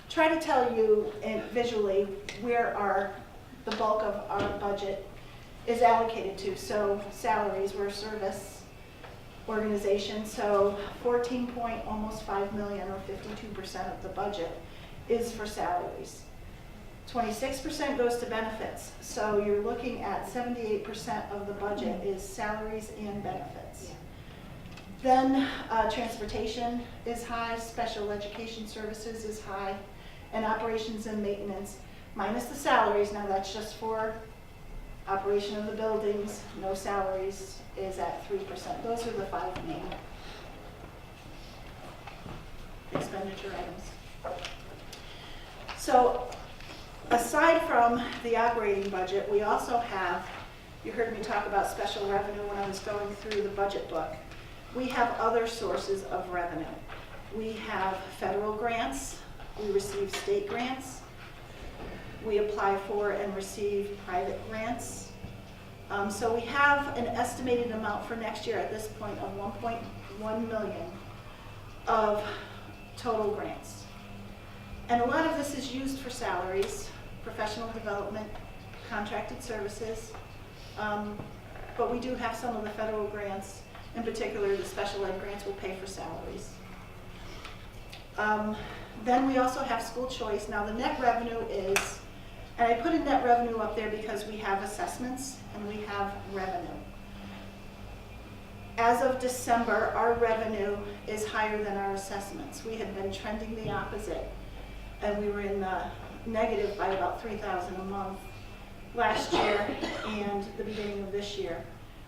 try to tell you visually where the bulk of our budget is allocated to. So salaries were service, organization, so 14 point almost 5 million or 52% of the budget is for salaries. 26% goes to benefits, so you're looking at 78% of the budget is salaries and benefits. Then transportation is high, special education services is high, and operations and maintenance, minus the salaries, now that's just for operation of the buildings, no salaries, is at 3%. Those are the 5 main expenditure items. So aside from the operating budget, we also have, you heard me talk about special revenue when I was going through the budget book. We have other sources of revenue. We have federal grants, we receive state grants, we apply for and receive private grants. So we have an estimated amount for next year at this point of 1.1 million of total grants. And a lot of this is used for salaries, professional development, contracted services, but we do have some of the federal grants, in particular the special ed grants will pay for salaries. Then we also have school choice. Now the net revenue is, and I put a net revenue up there because we have assessments and we have revenue. As of December, our revenue is higher than our assessments. We had been trending the opposite, and we were in the negative by about $3,000 a month last year and the beginning of this year.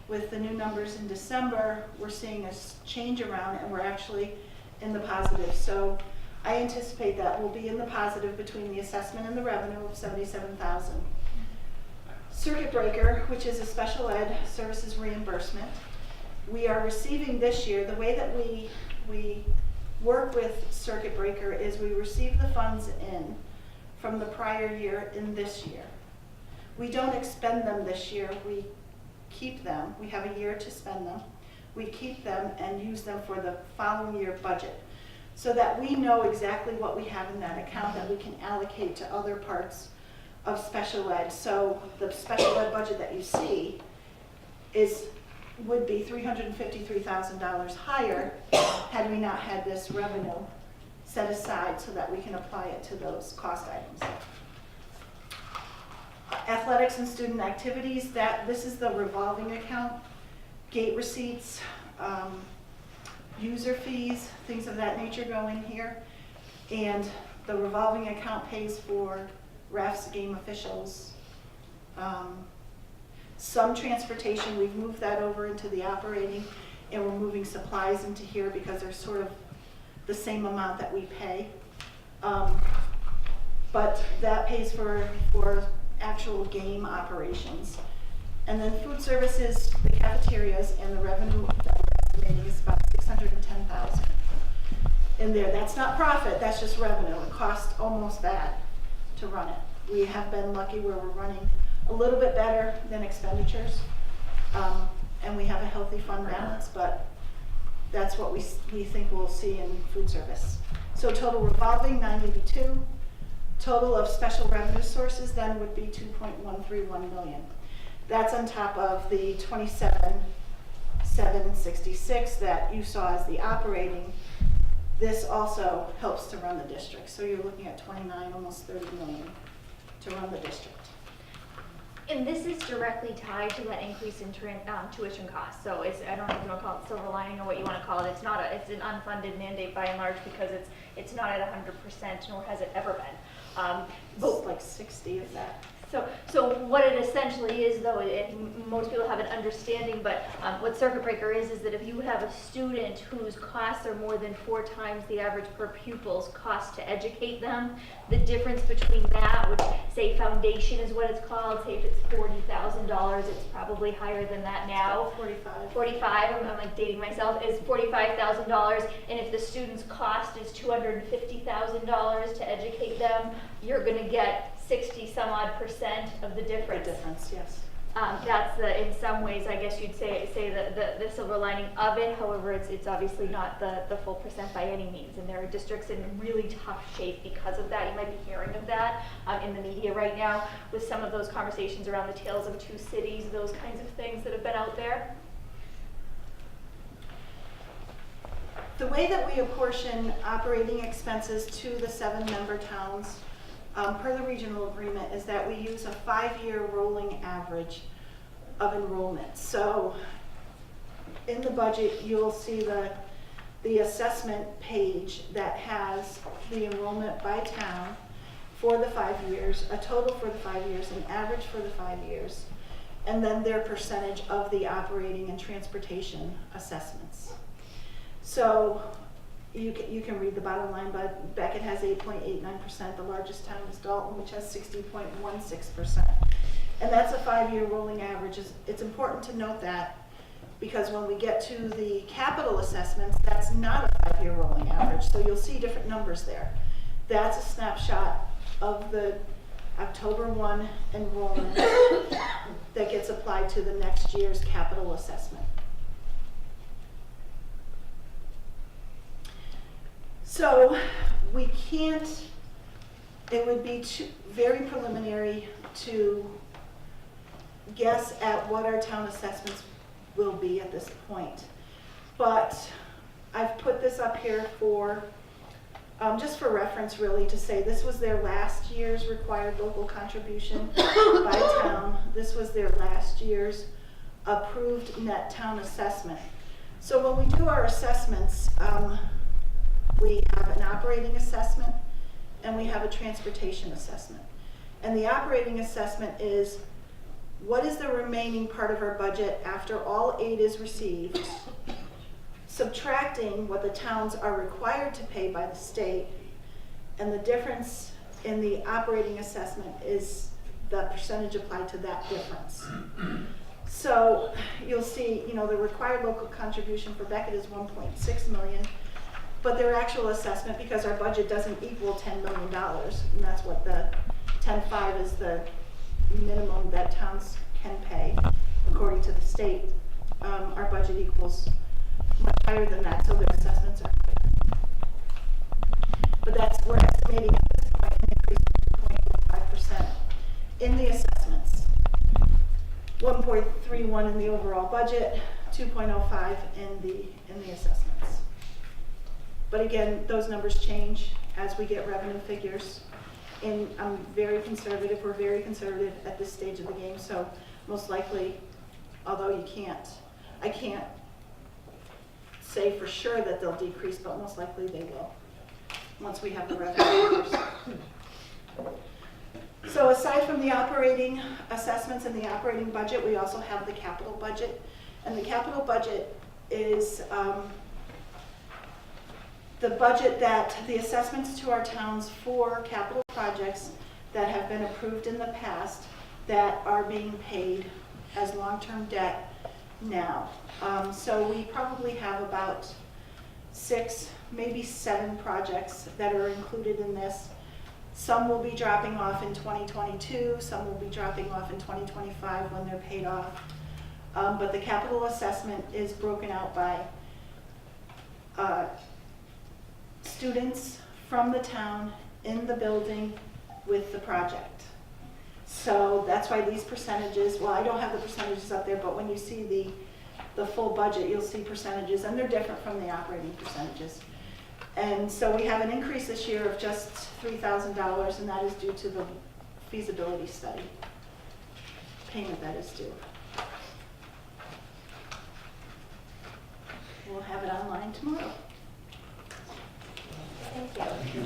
With the new numbers in December, we're seeing a change around and we're actually in the positive. So I anticipate that we'll be in the positive between the assessment and the revenue of $77,000. Circuit breaker, which is a special ed services reimbursement, we are receiving this year, the way that we work with circuit breaker is we receive the funds in from the prior year in this year. We don't expend them this year, we keep them. We have a year to spend them. We keep them and use them for the following year budget so that we know exactly what we have in that account that we can allocate to other parts of special ed. So the special ed budget that you see would be $353,000 higher had we not had this revenue set aside so that we can apply it to those cost items. Athletics and student activities, this is the revolving account, gate receipts, user fees, things of that nature go in here. And the revolving account pays for refs, game officials, some transportation. We've moved that over into the operating, and we're moving supplies into here because they're sort of the same amount that we pay. But that pays for actual game operations. And then food services, the cafeterias, and the revenue that we're estimating is about $610,000 in there. That's not profit, that's just revenue. It costs almost that to run it. We have been lucky where we're running a little bit better than expenditures, and we have a healthy fund balance, but that's what we think we'll see in food service. So total revolving, 982. Total of special revenue sources then would be 2.131 million. That's on top of the 27,766 that you saw as the operating. This also helps to run the district. So you're looking at 29, almost 30 million to run the district. And this is directly tied to that increase in tuition costs. So I don't know if you want to call it silver lining or what you want to call it. It's an unfunded mandate by and large because it's not at 100%, nor has it ever been. But like 60 of that. So what it essentially is, though, most people have an understanding, but what circuit breaker is that if you have a student whose costs are more than 4 times the average per pupil's cost to educate them, the difference between that, which say foundation is what it's called, say if it's $40,000, it's probably higher than that now. 45, I'm like dating myself, is $45,000, and if the student's cost is $250,000 to educate them, you're going to get 60-some-odd% of the difference. The difference, yes. That's in some ways, I guess you'd say the silver lining of it. However, it's obviously not the full percent by any means, and there are districts in really tough shape because of that. You might be hearing of that in the media right now with some of those conversations around the tales of 2 cities, those kinds of things that have been out there. the way that we apportion operating expenses to the 7-member towns, per the regional agreement, is that we use a 5-year rolling average of enrollment. So in the budget, you'll see the assessment page that has the enrollment by town for the 5 years, a total for the 5 years, an average for the 5 years, and then their percentage of the operating and transportation assessments. So you can read the bottom line, but Beckett has 8.89%. The largest town is Dalton, which has 60.16%. And that's a 5-year rolling average. It's important to note that, because when we get to the capital assessments, that's not a 5-year rolling average. So you'll see different numbers there. That's a snapshot of the October 1 enrollment that gets applied to the next year's capital assessment. So we can't, it would be very preliminary to guess at what our town assessments will be at this point. But I've put this up here for, just for reference really, to say this was their last year's required local contribution by town. This was their last year's approved net town assessment. So when we do our assessments, we have an operating assessment and we have a transportation assessment. And the operating assessment is, what is the remaining part of our budget after all aid is received, subtracting what the towns are required to pay by the state, and the difference in the operating assessment is the percentage applied to that difference. So you'll see, the required local contribution for Beckett is 1.6 million, but their actual assessment, because our budget doesn't equal $10 million, and that's what the 10.5 is, the minimum that towns can pay according to the state. Our budget equals much higher than that, so their assessments are higher. But we're estimating at this point an increase of 2.5% in the assessments, 1.31 in the overall budget, 2.05 in the assessments. But again, those numbers change as we get revenue figures. And I'm very conservative, we're very conservative at this stage of the game, so most likely, although I can't say for sure that they'll decrease, but most likely they will, once we have the revenue figures. So aside from the operating assessments and the operating budget, we also have the capital budget. And the capital budget is the budget that the assessments to our towns for capital projects that have been approved in the past that are being paid as long-term debt now. So we probably have about 6, maybe 7 projects that are included in this. Some will be dropping off in 2022, some will be dropping off in 2025 when they're paid off. But the capital assessment is broken out by students from the town in the building with the project. So that's why these percentages, well, I don't have the percentages up there, but when you see the full budget, you'll see percentages, and they're different from the operating percentages. And so we have an increase this year of just $3,000, and that is due to the feasibility study payment that is due. We'll have it online tomorrow. Thank you. Thank you.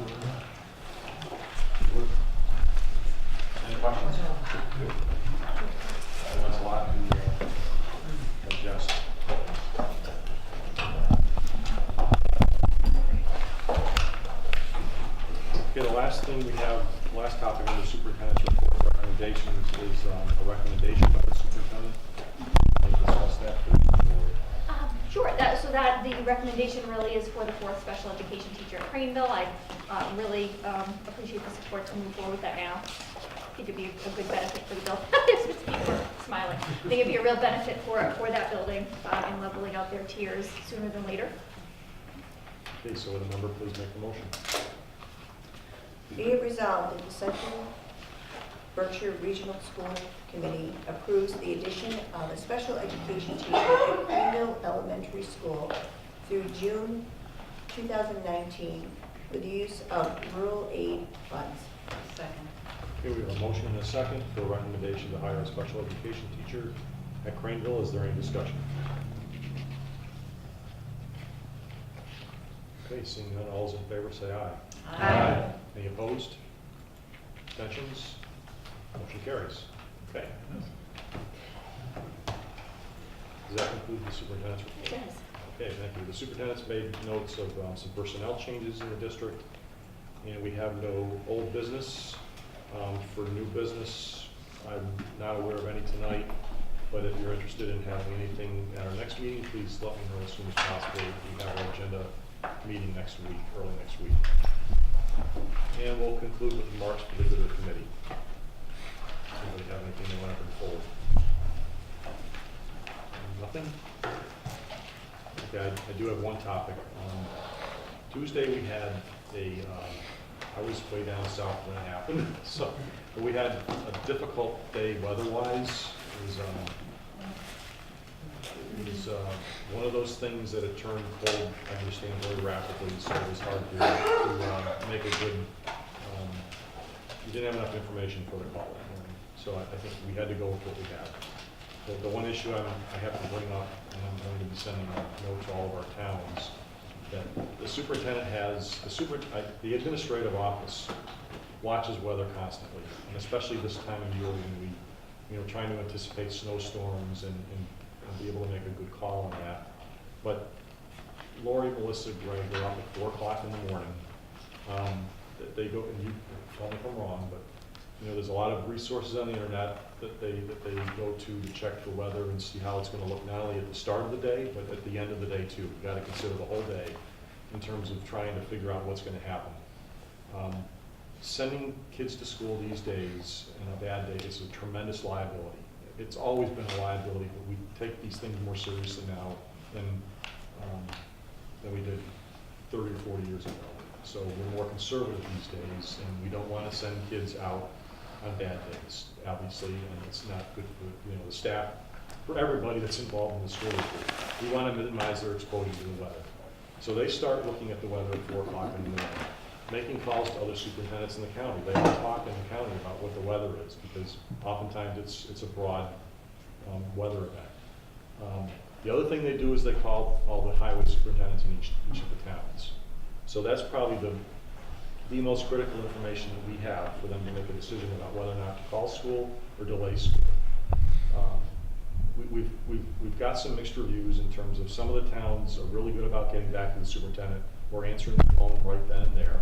Any questions? That's a lot to digest. Okay, the last thing we have, the last topic on the superintendent's report recommendations is a recommendation by the superintendent. Can you discuss that, please? Sure. So the recommendation really is for the 4th special education teacher at Craneville. I really appreciate the support to move forward with that now. I think it'd be a good benefit for the building. People are smiling. I think it'd be a real benefit for that building in leveling out their tiers sooner than later. Okay, so would a member please make the motion? Be it resolved that the Central Berkshire Regional School Committee approves the addition of a special education teacher at Greenville Elementary School through June 2019 for the use of rural aid funds. Second. Okay, we have a motion and a second for recommendation to hire a special education teacher at Craneville. Is there any discussion? Okay, seeing none, all those in favor say aye. Aye. Any opposed? Abstentions? Motion carries. Okay. Does that conclude the superintendent's report? Yes. Okay, thank you. The superintendent's made notes of some personnel changes in the district, and we have no old business. For new business, I'm not aware of any tonight, but if you're interested in having anything at our next meeting, please let me know as soon as possible. We have our agenda meeting next week, early next week. And we'll conclude with remarks for the good of the committee. Anybody have anything they want to bring forward? Nothing? Okay, I do have one topic. Tuesday we had I was way down south when it happened, so we had a difficult day weather-wise. It was one of those things that it turned cold, I understand, very rapidly, so it was hard to make a good, we didn't have enough information for the call that morning, so I think we had to go with what we had. The one issue I have to bring up, and I'm going to be sending a note to all of our towns, that the superintendent has, the administrative office watches weather constantly, and especially this time of year when we, trying to anticipate snowstorms and be able to make a good call on that. But Lori, Melissa, Greg are up at 4 o'clock in the morning. They go, and you tell me if I'm wrong, but there's a lot of resources on the internet that they go to check the weather and see how it's going to look not only at the start of the day, but at the end of the day too. You've got to consider the whole day in terms of trying to figure out what's going to happen. Sending kids to school these days on a bad day is a tremendous liability. It's always been a liability, but we take these things more seriously now than we did 30 or 40 years ago. So we're more conservative these days, and we don't want to send kids out on bad days, obviously, and it's not good for the staff, for everybody that's involved in the school district. We want to minimize their exposure to the weather. So they start looking at the weather at 4 o'clock in the morning, making calls to other superintendents in the county. They all talk in the county about what the weather is, because oftentimes it's a broad weather event. The other thing they do is they call all the highway superintendents in each of the towns. So that's probably the most critical information that we have for them to make a decision about whether or not to call school or delay school. We've got some mixed reviews in terms of some of the towns are really good about getting back to the superintendent or answering the phone right then and there.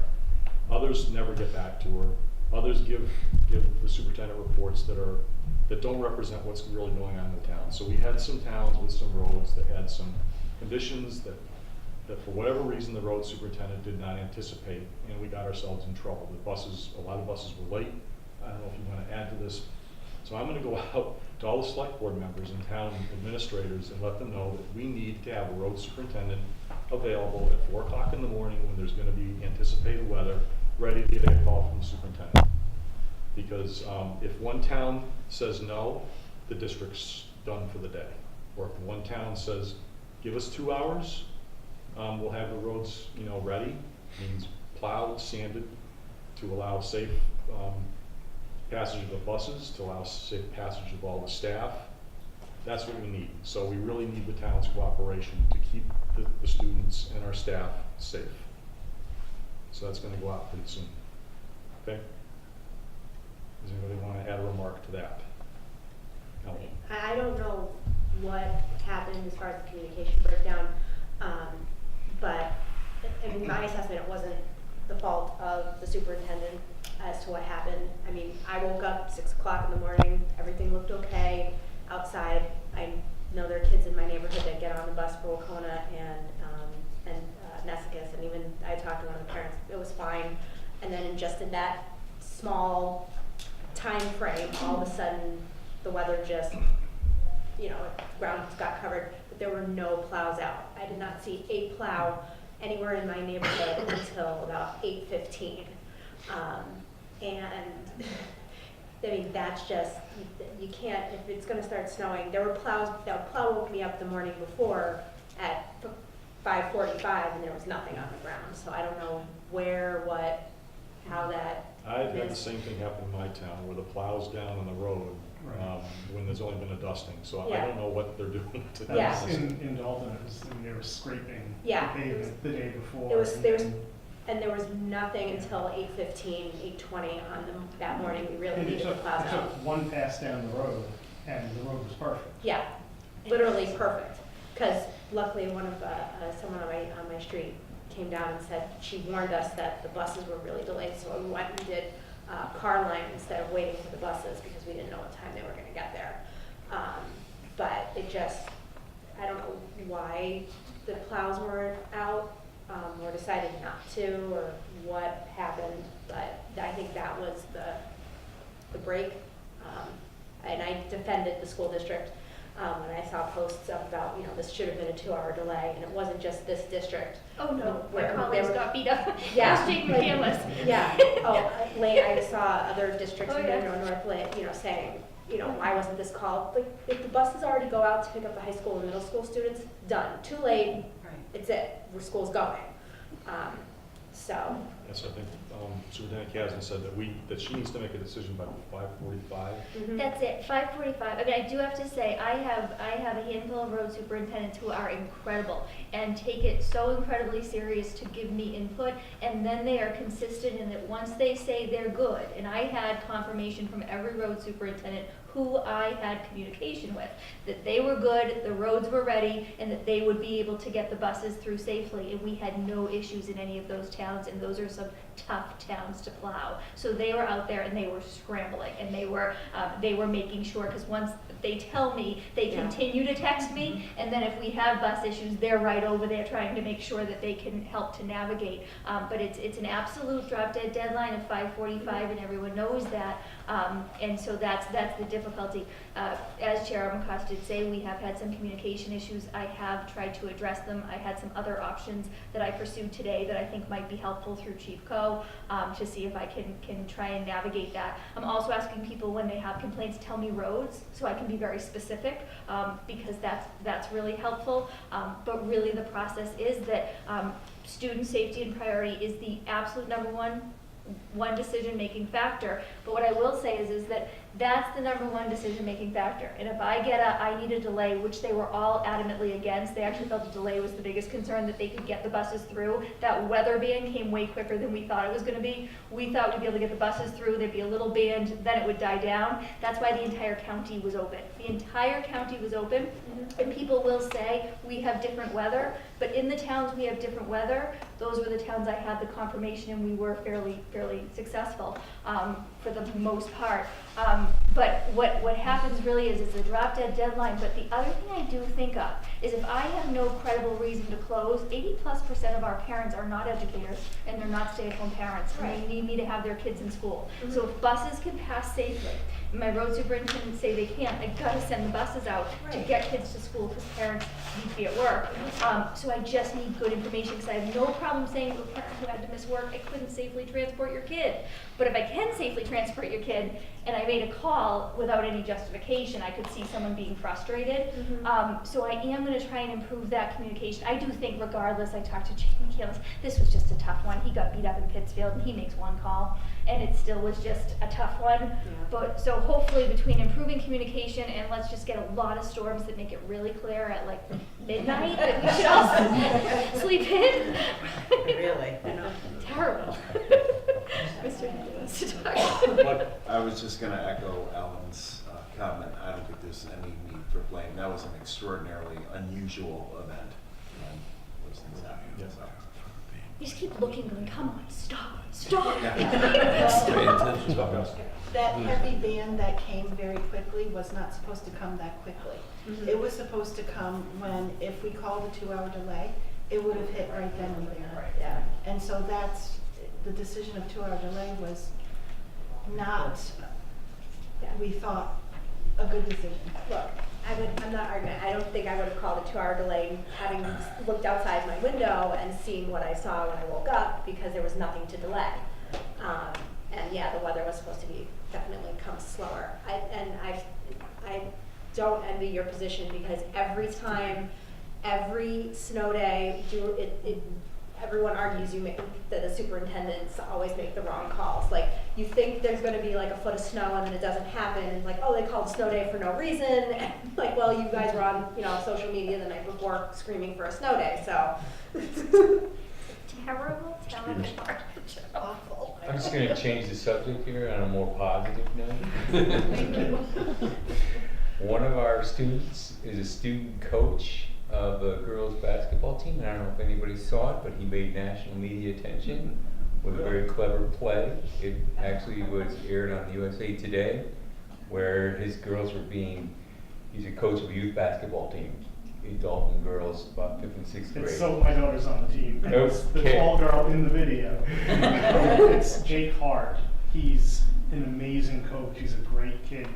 Others never get back to her. Others give the superintendent reports that don't represent what's really going on in the town. So we had some towns with some roads that had some conditions that for whatever reason the road superintendent did not anticipate, and we got ourselves in trouble. A lot of buses were late. I don't know if you want to add to this. So I'm going to go out to all the select board members and town administrators and let them know that we need to have a road superintendent available at 4 o'clock in the morning when there's going to be anticipated weather, ready to get a call from the superintendent. Because if one town says no, the district's done for the day. Or if one town says, give us 2 hours, we'll have the roads, ready. Means plowed, sanded, to allow safe passage of the buses, to allow safe passage of all the staff. That's what we need. So we really need the town's cooperation to keep the students and our staff safe. So that's going to go out pretty soon. Okay? Does anybody want to add a remark to that? Ellie? I don't know what happened as far as the communication breakdown, but in my assessment, it wasn't the fault of the superintendent as to what happened. I mean, I woke up 6 o'clock in the morning, everything looked okay outside. I know there are kids in my neighborhood that get on the bus for Wacona and Nessicus, and even I talked to one of the parents, it was fine. And then just in that small time frame, all of a sudden, the weather just, ground got covered, but there were no plows out. I did not see a plow anywhere in my neighborhood until about 8:15. And I mean, that's just, you can't, if it's gonna start snowing, there were plows, that plow woke me up the morning before at 5:45 and there was nothing on the ground. So I don't know where, what, how that I've had the missed. same thing happen in my town, where the plow's down on the road, when there's only been a dusting, so I Yeah. don't know what they're doing to that. Yeah. In Dalton, they were scraping the Yeah. pavement the day before. And there was nothing until 8:15, 8:20 on that morning. We really And it needed the took, plows it out. took one pass down the road, and the road was perfect. Yeah, literally perfect. Because luckily, one of someone on my street came down and said she warned us that the buses were really delayed, so we went and did car line instead of waiting for the buses because we didn't know what time they were going to get there. But it just, I don't know why the plows weren't out or decided not to or what happened, but I think that was the break. And I defended the school district when I saw posts about, this should have been a 2-hour delay, and it wasn't just this district. Oh, no, my Where colleagues they were- got beat up. Yeah. I was taking cameras. Yeah, I saw other districts Oh, in yeah. North Lit, saying, why wasn't this called? Like, if the buses already go out to pick up the high school and middle school students, done, too late, it's it, where school's going. So, Yes, I think Superintendent Kasdan said that she needs to make a decision by 5:45. That's it, 5:45. I mean, I do have to say, I have a handful of road superintendents who are incredible and take it so incredibly serious to give me input, and then they are consistent in that once they say they're good, and I had confirmation from every road superintendent who I had communication with, that they were good, the roads were ready, and that they would be able to get the buses through safely, and we had no issues in any of those towns, and those are some tough towns to plow. So they were out there and they were scrambling, and they were making sure, because once they tell me, they continue to text me, and then if we have bus issues, they're right over there trying to make sure that they can help to navigate. But it's an absolute drop-dead deadline of 5:45, and everyone knows that. And so that's the difficulty. As Chair Armacost did say, we have had some communication issues. I have tried to address them. I had some other options that I pursued today that I think might be helpful through Chief Co. To see if I can try and navigate that. I'm also asking people when they have complaints, tell me roads, so I can be very specific, because that's really helpful. But really the process is that student safety and priority is the absolute number one decision-making factor. But what I will say is that that's the number one decision-making factor. And if I get I need a delay, which they were all adamantly against, they actually felt the delay was the biggest concern, that they could get the buses through. That weather ban came way quicker than we thought it was going to be. We thought we'd be able to get the buses through, there'd be a little band, then it would die down. That's why the entire county was open. The entire county was open, and people will say we have different weather, but in the towns we have different weather. Those were the towns I had the confirmation, and we were fairly successful for the most part. But what happens really is it's a drop-dead deadline. But the other thing I do think of is if I have no credible reason to close, 80+% of our parents are not educators and they're not stay-at-home parents. And they need me to have their kids in school. So if buses can pass safely, and my road superintendents say they can't, I've got to send the buses out to get kids to school because parents need to be at work. So I just need good information, because I have no problem saying to a parent who had to miss work, I couldn't safely transport your kid. But if I can safely transport your kid, and I made a call without any justification, I could see someone being frustrated. So I am going to try and improve that communication. I do think regardless, I talked to Jamie Kalis, this was just a tough one. He got beat up in Pittsfield and he makes one call, and it still was just a tough one. But so hopefully between improving communication and let's just get a lot of storms that make it really clear at like midnight that we should all sleep in. Really? Terrible. Mr. Henry wants to talk. Look, I was just going to echo Alan's comment. I don't think there's any need for blame. That was an extraordinarily unusual event. And those things happen. Yes. So. You just keep looking going, come on, stop. That heavy van that came very quickly was not supposed to come that quickly. It was supposed to come when, if we called a 2-hour delay, it would have hit right then and there. And so that's, the decision of 2-hour delay was not, we thought, a good decision. Look, I'm not arguing. I don't think I would have called a 2-hour delay having looked outside my window and seen what I saw when I woke up, because there was nothing to delay. And yeah, the weather was supposed to be definitely come slower. I don't envy your position, because every time every snow day, everyone argues that the superintendents always make the wrong calls. Like, you think there's gonna be like a foot of snow and then it doesn't happen, and like, oh, they called snow day for no reason, and like, well, you guys were on, social media the night before screaming for a snow day, so. Terrible, awful. I'm just gonna change the subject here on a more positive note. One of our students is a student coach of a girls' basketball team, and I don't know if anybody saw it, but he made national media attention with a very clever play. It actually was aired on USA Today, where his girls were he's a coach of a youth basketball team, a Dalton girls, about 5th and 6th grade. It's so my daughter's on the team. Okay. It's the tall girl in the video. It's Jake Hart. He's an amazing coach. He's a great kid.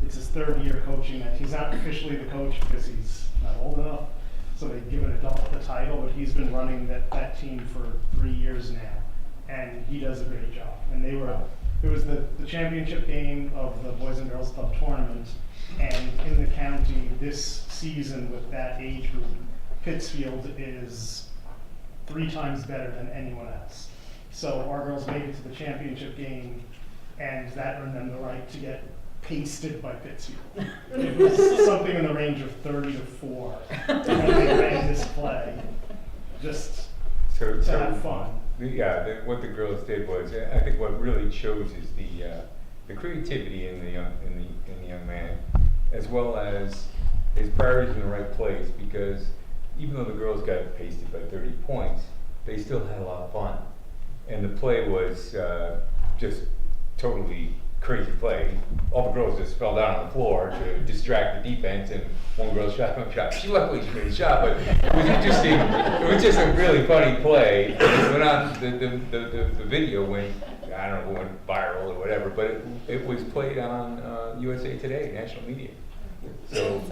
It's his 3rd year coaching that. He's not officially the coach because he's not old enough, so they give an adult the title, but he's been running that team for 3 years now, and he does a great job. And it was the championship game of the Boys and Girls Club tournament, and in the county this season with that age group, Pittsfield is 3 times better than anyone else. So our girls made it to the championship game, and that earned them the right to get pasted by Pittsfield. It was something in the range of 30-4 when they ran this play, just to have fun. What the girls did was, I think what really shows is the creativity in the young man, as well as his priorities in the right place. Because even though the girls got pasted by 30 points, they still had a lot of fun, and the play was just totally crazy play. All the girls just fell down on the floor to distract the defense, and one girl shot. She luckily made a shot, but it was interesting. It was just a really funny play. And it went on. The video went, I don't know, went viral or whatever, but it was played on USA Today, national media. So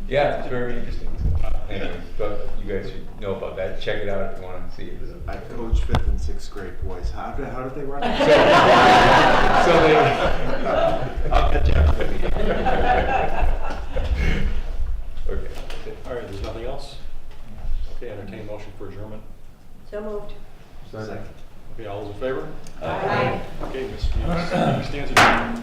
yeah, it's very interesting. So, anyways, but you guys should know about that. Check it out if you want to see it. I coach 5th and 6th grade boys. How did they run it? So they, I'll catch you after the meeting. Okay. All right, there's nothing else? Okay, entertain motion for adjournment. So moved. Second. Okay, all those in favor? Aye. Okay, Ms. Stevens stands adjourned.